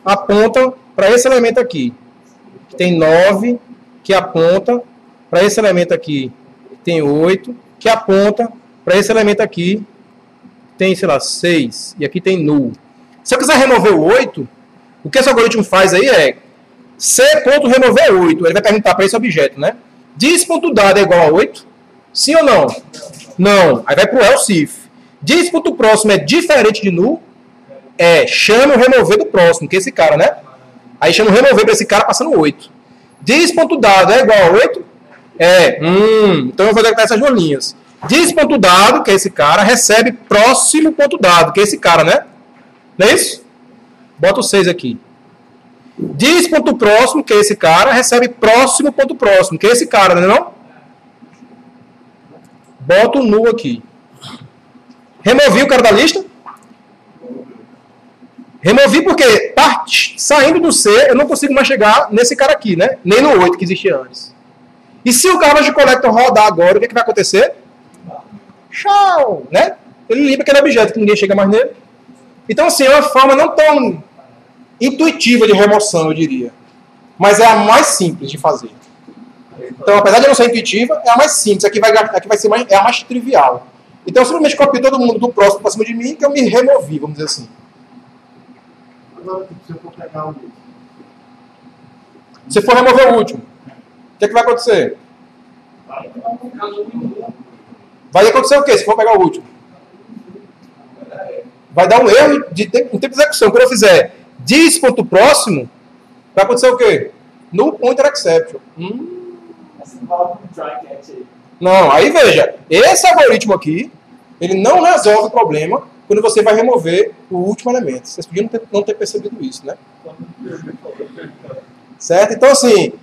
aponta para esse elemento aqui, que tem 9, que aponta para esse elemento aqui, que tem 8, que aponta para esse elemento aqui, que tem, sei lá, 6, e aqui tem null. Se eu quiser remover o 8, o que esse algoritmo faz aí é C.remover 8. Ele vai perguntar para esse objeto, né? Dis.dado é igual a 8? Sim ou não? Não. Aí vai para o else if. Dis.próximo é diferente de null? É. Chama o remover do próximo, que é esse cara, né? Aí chama o remover para esse cara passando 8. Dis.dado é igual a 8? É. Então eu vou deletar essas 2 linhas. Dis.dado, que é esse cara, recebe próximo.dado, que é esse cara, né? Não é isso? Bota o 6 aqui. Dis.próximo, que é esse cara, recebe próximo.próximo, que é esse cara, não? Bota o null aqui. Removi o cara da lista? Removi porque saindo do C, eu não consigo mais chegar nesse cara aqui, né? Nem no 8 que existia antes. E se o garbage collector rodar agora, o que vai acontecer? Tchau, né? Ele limpa aquele objeto que ninguém chega mais nele. Então, assim, é uma forma não tão intuitiva de remoção, eu diria. Mas é a mais simples de fazer. Aí Então, apesar de não ser intuitiva, é a mais simples, a que vai ser é a mais trivial. Então, eu simplesmente copio todo mundo do próximo para cima de mim, que eu me removi, vamos dizer assim. Agora, se eu for pegar o último. Se for remover o último, o que vai acontecer? Vai acontecer o quê se for pegar o último? Vai dar um erro em tempo de execução. Quando eu fizer this ponto próximo, vai acontecer o quê? No pointer exception. Assim, fala com o try catch aí. Não, aí veja, esse algoritmo aqui, ele não resolve o problema quando você vai remover o último elemento. Vocês podiam não ter percebido isso, né? Certo? Então, assim,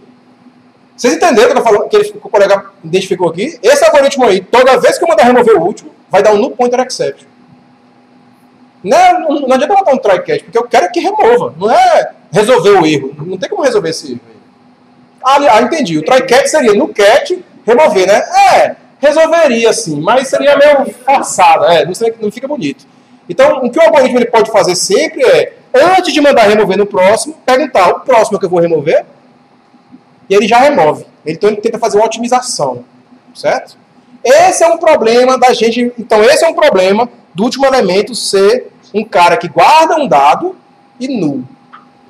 vocês entenderam o que eu tô falando, que o colega identificou aqui? Esse algoritmo aí, toda vez que eu mandar remover o último, vai dar um null pointer exception. Não adianta botar um try catch, porque eu quero que remova, não é resolver o erro. Não tem como resolver esse erro. Entendi. O try catch seria no catch remover, né? Resolveria sim, mas seria meio forçado, não fica bonito. Então, o que o algoritmo ele pode fazer sempre é, antes de mandar remover no próximo, perguntar o próximo que eu vou remover, e ele já remove. Então, ele tenta fazer uma otimização, certo? Esse é um problema da gente. Então, esse é um problema do último elemento ser um cara que guarda um dado e null.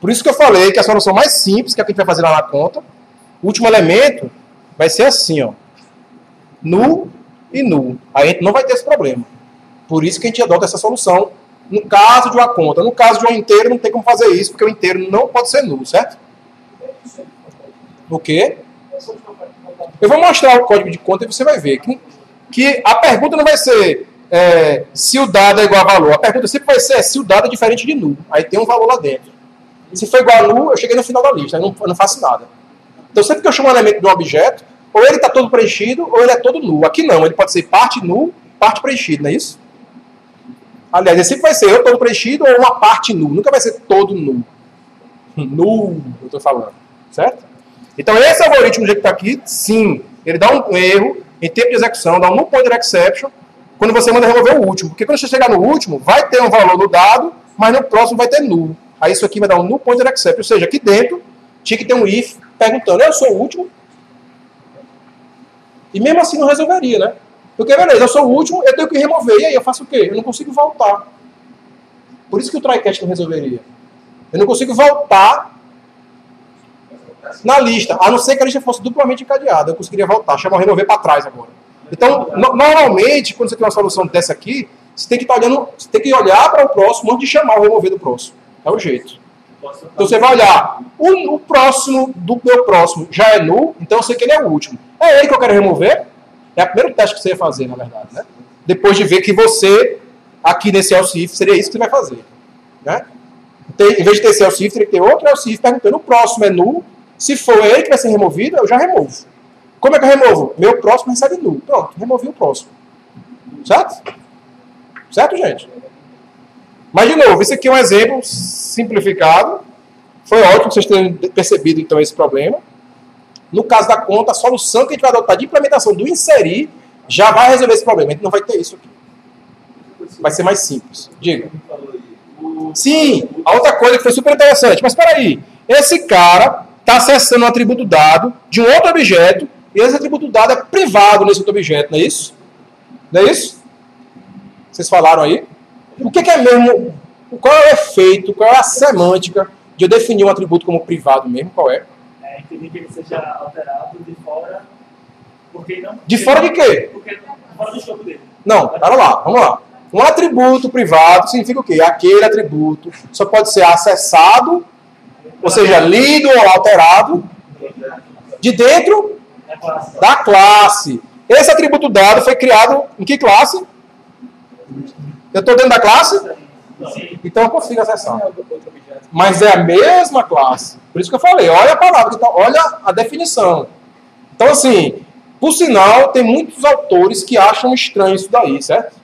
Por isso que eu falei que a solução mais simples, que é a que a gente vai fazer lá na conta, o último elemento vai ser assim, ó. Null e null. Aí a gente não vai ter esse problema. Por isso que a gente adota essa solução no caso de uma conta. No caso de um inteiro, não tem como fazer isso, porque o inteiro não pode ser nulo, certo? O quê? Eu vou mostrar o código de conta e você vai ver que a pergunta não vai ser se o dado é igual a valor. A pergunta sempre vai ser se o dado é diferente de null. Aí tem um valor lá dentro. Se for igual a null, eu cheguei no final da lista. Aí eu não faço nada. Então sempre que eu chamo um elemento de um objeto, ou ele está todo preenchido, ou ele é todo null. Aqui não, ele pode ser parte null, parte preenchido, não é isso? Aliás, ele sempre vai ser ou todo preenchido ou uma parte null. Nunca vai ser todo null. Null, eu estou falando. Certo? Então esse algoritmo do jeito que está aqui, sim, ele dá um erro em tempo de execução, dá um null pointer exception, quando você manda remover o último. Porque quando você chegar no último, vai ter um valor no dado, mas no próximo vai ter null. Aí isso aqui vai dar um null pointer exception. Ou seja, aqui dentro tinha que ter um if perguntando, eu sou o último? E mesmo assim não resolveria, né? Porque, beleza, eu sou o último, eu tenho que remover. E aí eu faço o quê? Eu não consigo voltar. Por isso que o try catch não resolveria. Eu não consigo voltar na lista, a não ser que a lista fosse duplamente encadeada. Eu conseguiria voltar, chamar o remover para trás agora. Então, normalmente, quando você tem uma solução dessa aqui, você tem que estar olhando, você tem que olhar para o próximo antes de chamar o remover do próximo. É o jeito. Então você vai olhar, o próximo do meu próximo já é null, então eu sei que ele é o último. É ele que eu quero remover? É o primeiro teste que você ia fazer, na verdade, né? Depois de ver que você, aqui nesse else if, seria isso que você vai fazer. Né? Então, em vez de ter esse else if, teria que ter outro else if perguntando, o próximo é null, se for ele que vai ser removido, eu já removo. Como é que eu removo? Meu próximo recebe null. Pronto, removi o próximo. Certo? Certo, gente? Mas, de novo, isso aqui é um exemplo simplificado. Foi ótimo vocês terem percebido, então, esse problema. No caso da conta, a solução que a gente vai adotar de implementação do inserir já vai resolver esse problema. A gente não vai ter isso aqui. Vai ser mais simples. Diga. Sim, a outra coisa que foi super interessante. Mas, espera aí. Esse cara está acessando um atributo dado de um outro objeto e esse atributo dado é privado nesse outro objeto, não é isso? Não é isso? Vocês falaram aí? O que é mesmo? Qual é o efeito, qual é a semântica de eu definir um atributo como privado mesmo? Qual é? Entender que ele seja alterado de fora. Porque não. De fora de quê? Porque fora do escopo dele. Não, para lá, vamos lá. Um atributo privado significa o quê? Aquele atributo só pode ser acessado, ou seja, lido ou alterado, de dentro da classe. Esse atributo dado foi criado em que classe? Eu estou dentro da classe? Então eu consigo acessar. Mas é a mesma classe. Por isso que eu falei, olha a palavra, então, olha a definição. Então, assim, por sinal, tem muitos autores que acham estranho isso daí, certo?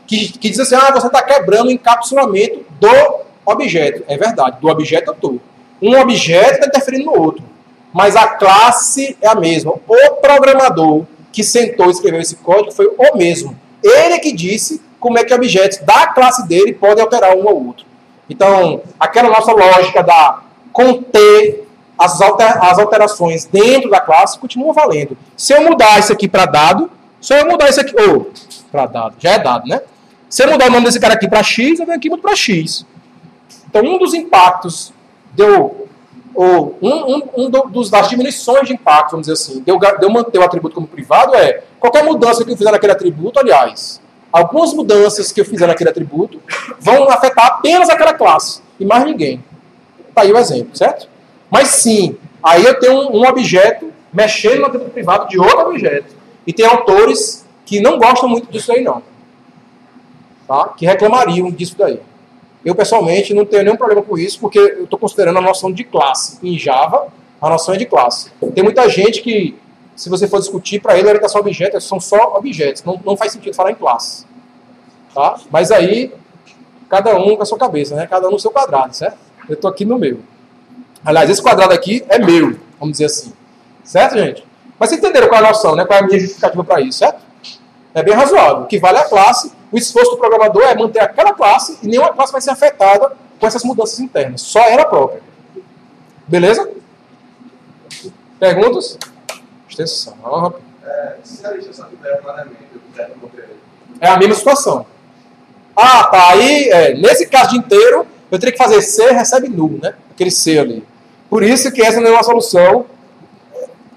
Que dizem assim, você está quebrando o encapsulamento do objeto. É verdade, do objeto eu estou. Um objeto está interferindo no outro. Mas a classe é a mesma. O programador que sentou e escreveu esse código foi o mesmo. Ele que disse como é que objetos da classe dele podem alterar um ao outro. Então, aquela nossa lógica da conter as alterações dentro da classe continuam valendo. Se eu mudar isso aqui para dado, só eu mudar isso aqui, ou para dado, já é dado, né? Se eu mudar o nome desse cara aqui para x, eu venho aqui e mudo para x. Então, um dos impactos das diminuições de impacto, vamos dizer assim, de eu manter o atributo como privado é qualquer mudança que eu fizer naquele atributo, aliás, algumas mudanças que eu fizer naquele atributo vão afetar apenas aquela classe e mais ninguém. Está aí o exemplo, certo? Mas sim, aí eu tenho um objeto mexendo no atributo privado de outro objeto. E tem autores que não gostam muito disso aí, não. Tá? Que reclamariam disso daí. Eu, pessoalmente, não tenho nenhum problema com isso, porque eu estou considerando a noção de classe. Em Java, a noção é de classe. Tem muita gente que, se você for discutir, para ele, a orientação a objetos são só objetos. Não faz sentido falar em classe. Tá? Mas aí, cada um com a sua cabeça, né? Cada um no seu quadrado, certo? Eu estou aqui no meu. Aliás, esse quadrado aqui é meu, vamos dizer assim. Certo, gente? Mas vocês entenderam qual é a noção, né? Qual é a minha justificativa para isso, certo? É bem razoável. O que vale é a classe. O esforço do programador é manter aquela classe e nenhuma classe vai ser afetada com essas mudanças internas. Só ela própria. Beleza? Perguntas? Extensão. Se a lista só tiver claramente, eu quiser remover. É a mesma situação. Ah, tá. Aí, nesse caso de inteiro, eu teria que fazer C recebe null, né? Aquele C ali. Por isso que essa não é uma solução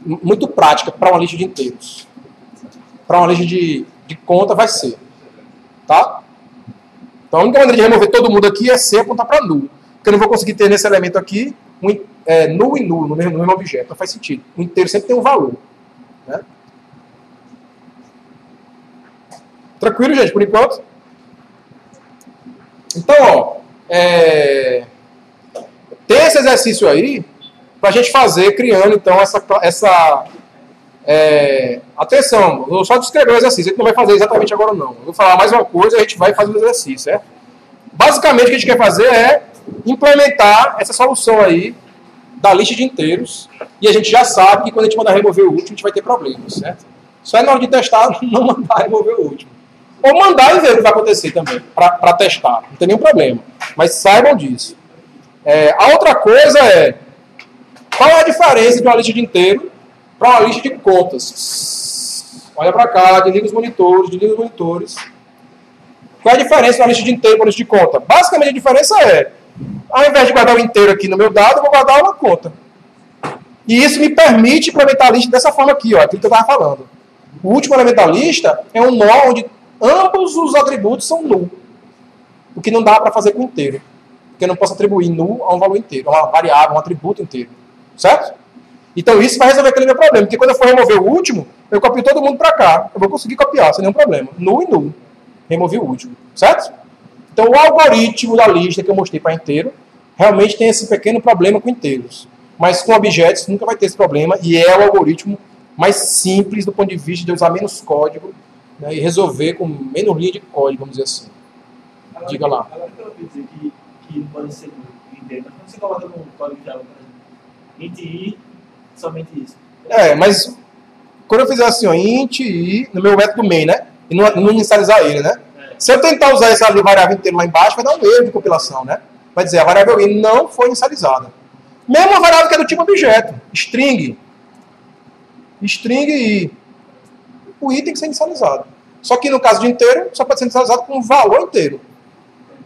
muito prática para uma lista de inteiros. Para uma lista de conta vai ser. Tá? Então a única maneira de remover todo mundo aqui é C apontar para null. Porque eu não vou conseguir ter nesse elemento aqui null e null no mesmo objeto. Não faz sentido. O inteiro sempre tem um valor. Né? Tranquilo, gente, por enquanto? Então, ó, tem esse exercício aí para a gente fazer, criando então atenção, eu vou só descrever o exercício, a gente não vai fazer exatamente agora não. Eu vou falar mais uma coisa e a gente vai fazer o exercício, certo? Basicamente o que a gente quer fazer é implementar essa solução aí da lista de inteiros e a gente já sabe que quando a gente mandar remover o último, a gente vai ter problemas, certo? Só é na hora de testar, não mandar remover o último. Ou mandar e ver o que vai acontecer também, para testar, não tem nenhum problema. Mas saibam disso. A outra coisa é, qual é a diferença de uma lista de inteiro para uma lista de contas? Olha para cá, desliga os monitores. Qual é a diferença de uma lista de inteiro para uma lista de conta? Basicamente a diferença é, ao invés de guardar o inteiro aqui no meu dado, eu vou guardar uma conta. E isso me permite implementar a lista dessa forma aqui, ó, aquilo que eu estava falando. O último elemento da lista é um nó onde ambos os atributos são null. O que não dá para fazer com inteiro. Porque eu não posso atribuir null a um valor inteiro, a uma variável, um atributo inteiro. Certo? Então isso vai resolver aquele meu problema. Porque quando eu for remover o último, eu copio todo mundo para cá. Eu vou conseguir copiar sem nenhum problema. Null e null. Removi o último. Certo? Então o algoritmo da lista que eu mostrei para inteiro realmente tem esse pequeno problema com inteiros. Mas com objetos nunca vai ter esse problema. E é o algoritmo mais simples do ponto de vista de usar menos código, né, e resolver com menos linha de código, vamos dizer assim. Diga lá. Agora que eu ouvi dizer que não pode ser inteiro, mas quando você coloca no código Java, por exemplo, int i, somente isso. Mas quando eu fizer assim, ó, int i, no meu método main, né, e não inicializar ele, né, se eu tentar usar essa variável inteira lá embaixo, vai dar um erro de compilação, né, vai dizer, a variável i não foi inicializada. Mesmo a variável que é do tipo objeto, string i. O i tem que ser inicializado. Só que no caso de inteiro, só pode ser inicializado com um valor inteiro.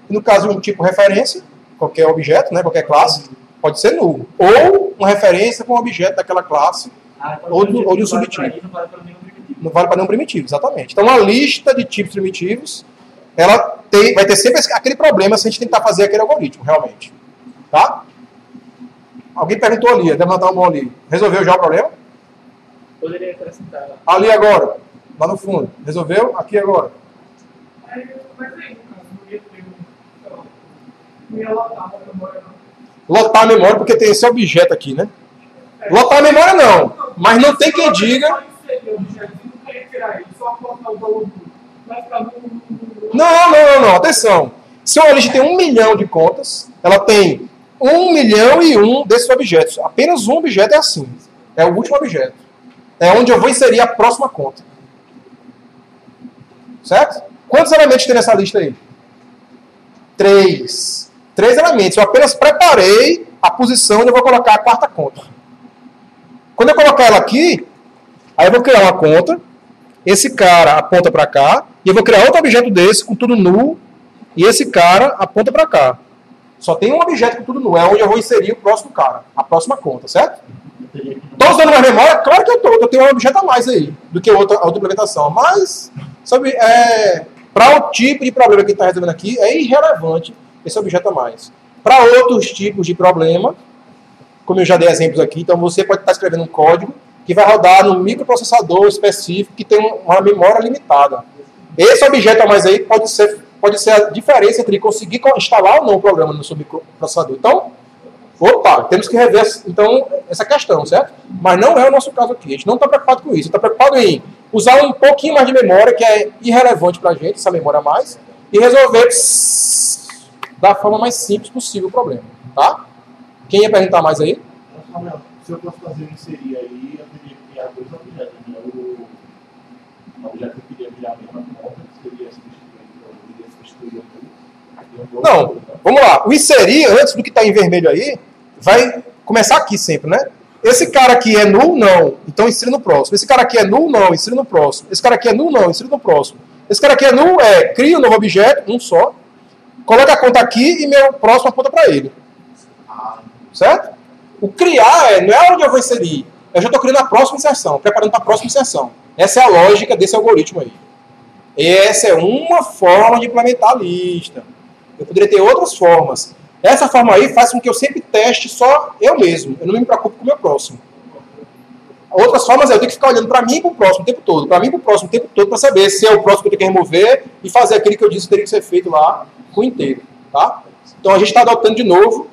E no caso de um tipo referência, qualquer objeto, né, qualquer classe, pode ser null. Ou uma referência com um objeto daquela classe, ou de um subtipo. Não vale para nenhum primitivo, exatamente. Então, uma lista de tipos primitivos, ela vai ter sempre aquele problema se a gente tentar fazer aquele algoritmo, realmente. Tá? Alguém perguntou ali, deve levantar a mão ali. Resolveu já o problema? Poderia acrescentar. Ali agora, lá no fundo. Resolveu? Aqui agora. Mas aí, no caso, não ia lotar a memória, não. Lotar a memória, porque tem esse objeto aqui, né? Lotar a memória não, mas não tem quem diga... Não, atenção. Se uma lista tem 1 milhão de contas, ela tem 1 milhão e 1 desses objetos. Apenas um objeto é assim. É o último objeto. É onde eu vou inserir a próxima conta. Certo? Quantos elementos tem nessa lista aí? 3. 3 elementos. Eu apenas preparei a posição onde eu vou colocar a quarta conta. Quando eu colocar ela aqui, aí eu vou criar uma conta, esse cara aponta para cá, e eu vou criar outro objeto desse com tudo nulo, e esse cara aponta para cá. Só tem um objeto com tudo nulo, é onde eu vou inserir o próximo cara, a próxima conta, certo? Estou usando mais memória? Claro que eu tenho um objeto a mais aí, do que a outra implementação, mas para o tipo de problema que está resolvendo aqui, é irrelevante esse objeto a mais. Para outros tipos de problema, como eu já dei exemplos aqui, então você pode estar escrevendo um código que vai rodar num microprocessador específico que tem uma memória limitada. Esse objeto a mais aí pode ser a diferença entre conseguir instalar ou não o programa no seu microprocessador. Então, temos que rever então, essa questão, certo? Mas não é o nosso caso aqui. A gente não está preocupado com isso. Está preocupado em usar um pouquinho mais de memória, que é irrelevante para a gente, essa memória a mais, e resolver da forma mais simples possível o problema. Tá? Quem ia perguntar mais aí? Se eu posso fazer inserir aí, eu teria que criar dois objetos. Né? O objeto que eu queria criar a mesma conta, que seria substituir o Não, vamos lá. O inserir, antes do que está em vermelho aí, vai começar aqui sempre, né? Esse cara aqui é null? Não. Então insira no próximo. Esse cara aqui é null? Não. Insira no próximo. Esse cara aqui é null? Não. Insira no próximo. Esse cara aqui é null? Cria um novo objeto, um só. Coloca a conta aqui e meu próximo aponta para ele. Certo? O criar não é onde eu vou inserir. Eu já estou criando a próxima inserção, preparando para a próxima inserção. Essa é a lógica desse algoritmo aí. Essa é uma forma de implementar a lista. Eu poderia ter outras formas. Essa forma aí faz com que eu sempre teste só eu mesmo. Eu não me preocupo com o meu próximo. Outras formas eu tenho que ficar olhando para mim e para o próximo o tempo todo. Para mim e para o próximo o tempo todo para saber se é o próximo que eu tenho que remover e fazer aquele que eu disse que teria que ser feito lá com o inteiro. Tá? Então a gente está adotando de novo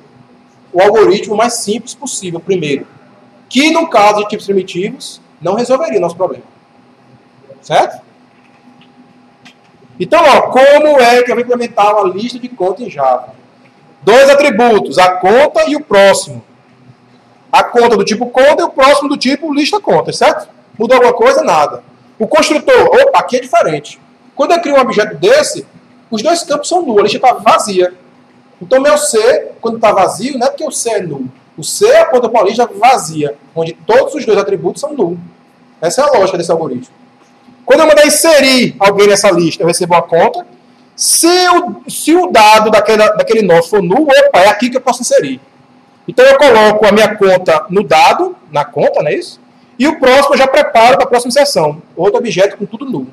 o algoritmo mais simples possível primeiro. Que no caso de tipos primitivos não resolveria o nosso problema. Certo? Então, como é que eu vou implementar uma lista de conta em Java? Dois atributos, a conta e o próximo. A conta do tipo conta e o próximo do tipo lista contas, certo? Mudou alguma coisa? Nada. O construtor, aqui é diferente. Quando eu crio um objeto desse, os dois campos são nulos, a lista está vazia. Então, meu C, quando está vazio, não é porque o C é nulo. O C aponta para uma lista vazia, onde todos os dois atributos são nulos. Essa é a lógica desse algoritmo. Quando eu mandar inserir alguém nessa lista, eu recebo uma conta. Se o dado daquele nó for nulo, é aqui que eu posso inserir. Então eu coloco a minha conta no dado, na conta, não é isso? E o próximo eu já preparo para a próxima inserção. Outro objeto com tudo nulo.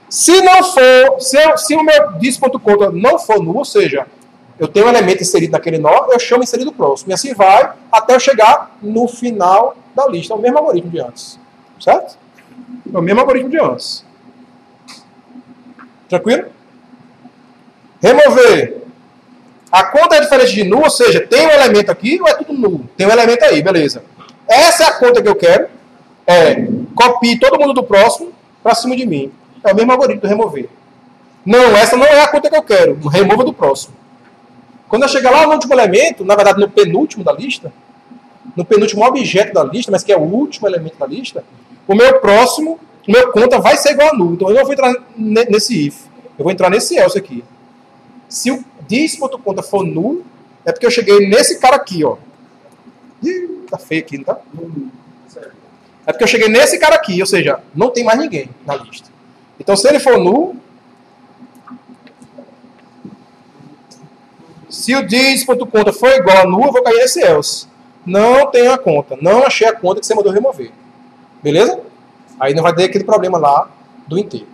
Se não for, se o meu dis.conta não for nulo, ou seja, eu tenho um elemento inserido naquele nó, eu chamo inserido próximo. E assim vai até eu chegar no final da lista. É o mesmo algoritmo de antes. Certo? É o mesmo algoritmo de antes. Tranquilo? Remover. A conta é diferente de null, ou seja, tem um elemento aqui ou é tudo nulo? Tem um elemento aí, beleza. Essa é a conta que eu quero. Copie todo mundo do próximo para cima de mim. É o mesmo algoritmo do remover. Não, essa não é a conta que eu quero. Remova do próximo. Quando eu chegar lá no último elemento, na verdade no penúltimo da lista, no penúltimo objeto da lista, mas que é o último elemento da lista, o meu próximo, o meu conta vai ser igual a null. Então eu não vou entrar nesse if. Eu vou entrar nesse else aqui. Se o dis.conta for null, é porque eu cheguei nesse cara aqui, ó. Ih, tá feio aqui, não tá? É porque eu cheguei nesse cara aqui, ou seja, não tem mais ninguém na lista. Então se ele for null, se o dis.conta for igual a null, eu vou cair nesse else. Não tenho a conta. Não achei a conta que você mandou remover. Beleza? Aí não vai ter aquele problema lá do inteiro.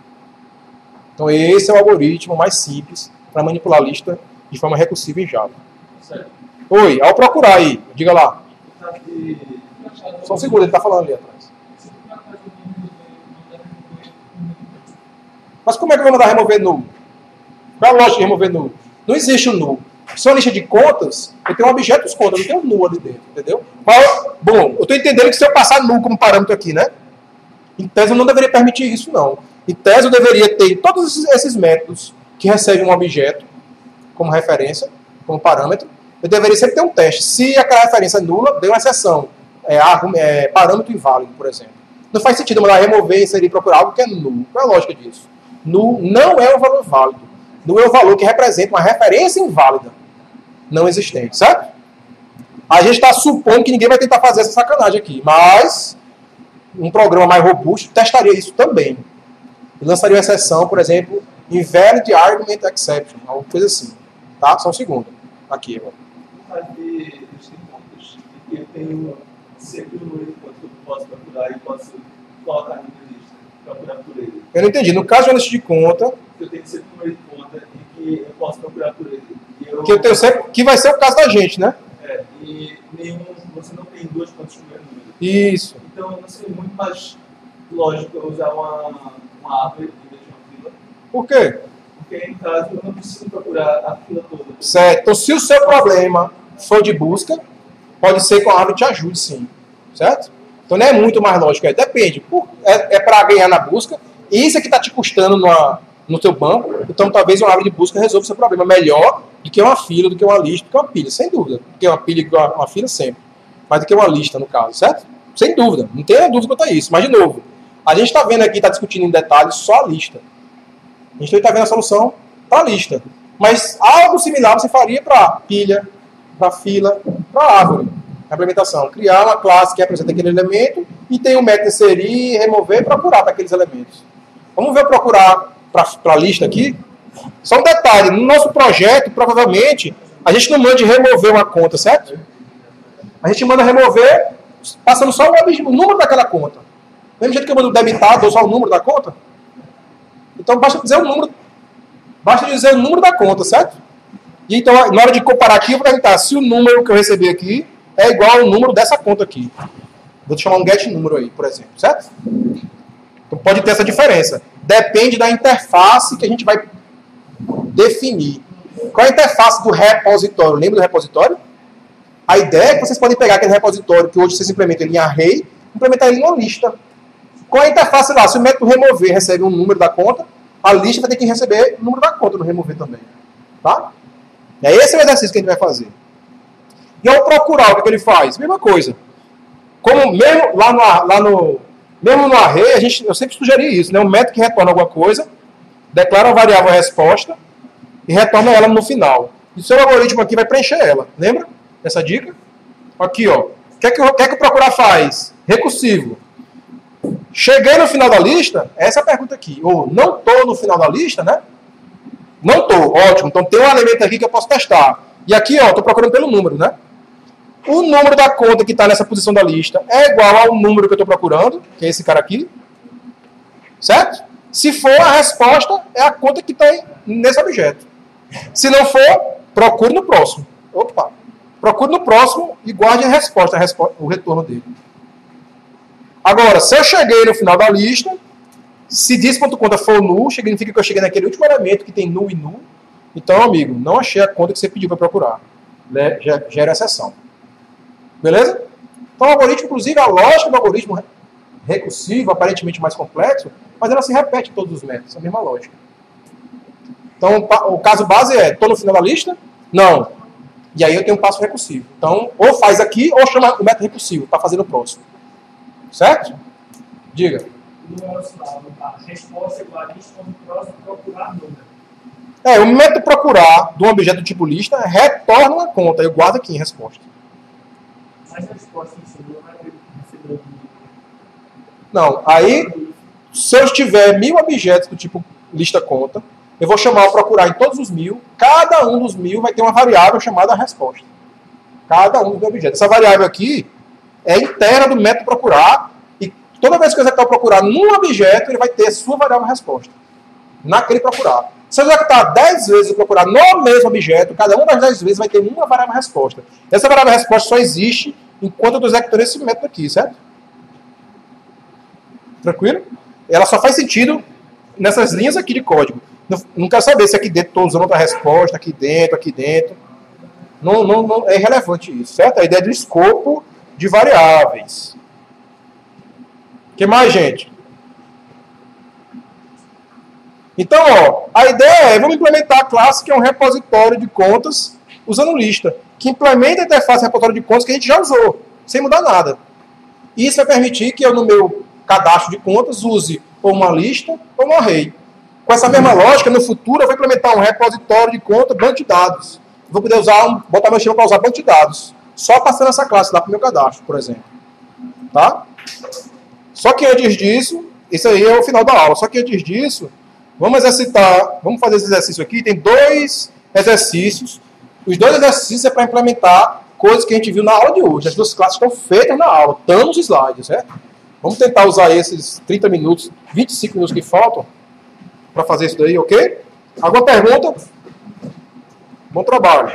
Então esse é o algoritmo mais simples para manipular a lista de forma recursiva em Java. Certo. Oi, ao procurar aí, diga lá. Só um segundo, ele está falando ali atrás. Mas como é que eu vou mandar remover null? Qual é a lógica de remover null? Não existe um null. Se é uma lista de contas, eu tenho um objeto dos contas, não tem um null ali dentro, entendeu? Bom, eu estou entendendo que se eu passar null como parâmetro aqui, né? Em tese eu não deveria permitir isso, não. Em tese eu deveria ter todos esses métodos que recebem um objeto como referência, como parâmetro. Eu deveria sempre ter um teste. Se aquela referência é nula, dê uma exceção. Parâmetro inválido, por exemplo. Não faz sentido eu mandar remover, inserir, procurar algo que é nulo. Qual é a lógica disso? Null não é um valor válido. Null é um valor que representa uma referência inválida, não existente, certo? A gente está supondo que ninguém vai tentar fazer essa sacanagem aqui, mas um programa mais robusto testaria isso também. E lançaria uma exceção, por exemplo, Invalid Argument Exception, alguma coisa assim. Tá? Só um segundo. Aqui, agora. Fazer contas. Eu tenho sempre um número de contas que eu posso procurar e posso colocar na minha lista, procurar por ele. Eu não entendi. No caso de uma lista de conta, Eu tenho sempre um número de conta e que eu posso procurar por ele. que eu tenho sempre, que vai ser o caso da gente, né? E você não tem duas contas com o mesmo número. Isso. Então, não seria muito mais lógico eu usar uma árvore em vez de uma fila. Por quê? Porque, no caso, eu não preciso procurar a fila toda. Certo. Então, se o seu problema for de busca, pode ser que a árvore te ajude, sim. Certo? Então, não é muito mais lógico. Depende. É para ganhar na busca. E isso é que está te custando no teu banco. Então, talvez uma árvore de busca resolva o seu problema melhor do que uma fila, do que uma lista, do que uma pilha. Sem dúvida. Do que uma pilha e uma fila, sempre. Mas do que uma lista, no caso. Certo? Sem dúvida. Não tem dúvida quanto a isso. Mas, de novo, a gente está vendo aqui, está discutindo em detalhes só a lista. A gente está vendo a solução para a lista. Mas algo similar você faria para pilha, para fila, para árvore. A implementação. Criar uma classe que apresenta aquele elemento e tem um método inserir, remover e procurar para aqueles elementos. Vamos ver o procurar para a lista aqui? Só um detalhe. No nosso projeto, provavelmente, a gente não manda remover uma conta, certo? A gente manda remover passando só o número daquela conta. Do mesmo jeito que eu mando debitar, dou só o número da conta. Então basta dizer o número da conta, certo? E então, na hora de comparar aqui, eu vou perguntar se o número que eu recebi aqui é igual ao número dessa conta aqui. Vou te chamar um get número aí, por exemplo, certo? Então pode ter essa diferença. Depende da interface que a gente vai definir. Qual é a interface do repositório? Lembra do repositório? A ideia é que vocês podem pegar aquele repositório que hoje vocês implementam ele em array e implementar ele em uma lista. Qual é a interface lá? Se o método remover recebe um número da conta, a lista vai ter que receber o número da conta no remover também. Tá? É esse o exercício que a gente vai fazer. E ao procurar, o que ele faz? Mesma coisa. Como mesmo mesmo no array, eu sempre sugeri isso, né? Um método que retorna alguma coisa, declara a variável resposta e retorna ela no final. E o seu algoritmo aqui vai preencher ela. Lembra dessa dica? Aqui, ó. O que é que o procurar faz? Recursivo. Cheguei no final da lista, essa é a pergunta aqui. Ou não estou no final da lista, né? Não estou, ótimo. Então tem um elemento aqui que eu posso testar. E aqui, ó, estou procurando pelo número, né? O número da conta que está nessa posição da lista é igual ao número que eu estou procurando, que é esse cara aqui. Certo? Se for, a resposta é a conta que tem nesse objeto. Se não for, procure no próximo. Opa! Procure no próximo e guarde a resposta, o retorno dele. Agora, se eu cheguei no final da lista, se diz.conta for null, significa que eu cheguei naquele último elemento que tem null e null. Então, amigo, não achei a conta que você pediu para procurar. Gera exceção. Beleza? Então, o algoritmo, inclusive, a lógica do algoritmo recursivo, aparentemente mais complexo, mas ela se repete em todos os métodos, é a mesma lógica. Então, o caso base é, estou no final da lista? Não. E aí eu tenho um passo recursivo. Então, ou faz aqui, ou chama o método recursivo para fazer no próximo. Certo? Diga. A resposta é igual a lista, no próximo procurar número. O método procurar de um objeto do tipo lista retorna uma conta. Eu guardo aqui em resposta. Mas a resposta em si não vai receber o número. Não, aí, se eu tiver 1000 objetos do tipo lista conta, eu vou chamar o procurar em todos os 1000. Cada um dos 1000 vai ter uma variável chamada resposta. Cada um dos objetos. Essa variável aqui é interna do método procurar. E toda vez que eu executar o procurar num objeto, ele vai ter a sua variável resposta. Naquele procurar. Se eu executar 10 vezes o procurar no mesmo objeto, cada uma das 10 vezes vai ter uma variável resposta. Essa variável resposta só existe enquanto eu estou executando esse método aqui, certo? Tranquilo? Ela só faz sentido nessas linhas aqui de código. Não quero saber se aqui dentro estou usando outra resposta, aqui dentro. Não é irrelevante isso, certo? A ideia do escopo de variáveis. O que mais, gente? Então, ó, a ideia é, vamos implementar a classe que é um repositório de contas usando lista, que implementa a interface repositório de contas que a gente já usou, sem mudar nada. Isso vai permitir que eu, no meu cadastro de contas, use ou uma lista ou um array. Com essa mesma lógica, no futuro, eu vou implementar um repositório de conta, banco de dados. Vou poder botar meu esquema para usar banco de dados. só passando essa classe lá para o meu cadastro, por exemplo. Tá? Só que antes disso, isso aí é o final da aula, só que antes disso, vamos exercitar, vamos fazer esse exercício aqui, tem 2 exercícios, os 2 exercícios é para implementar coisas que a gente viu na aula de hoje, as 2 classes estão feitas na aula, estão nos slides, certo? Vamos tentar usar esses 30 minutos, 25 minutos que faltam, para fazer isso daí, ok? Alguma pergunta? Bom trabalho.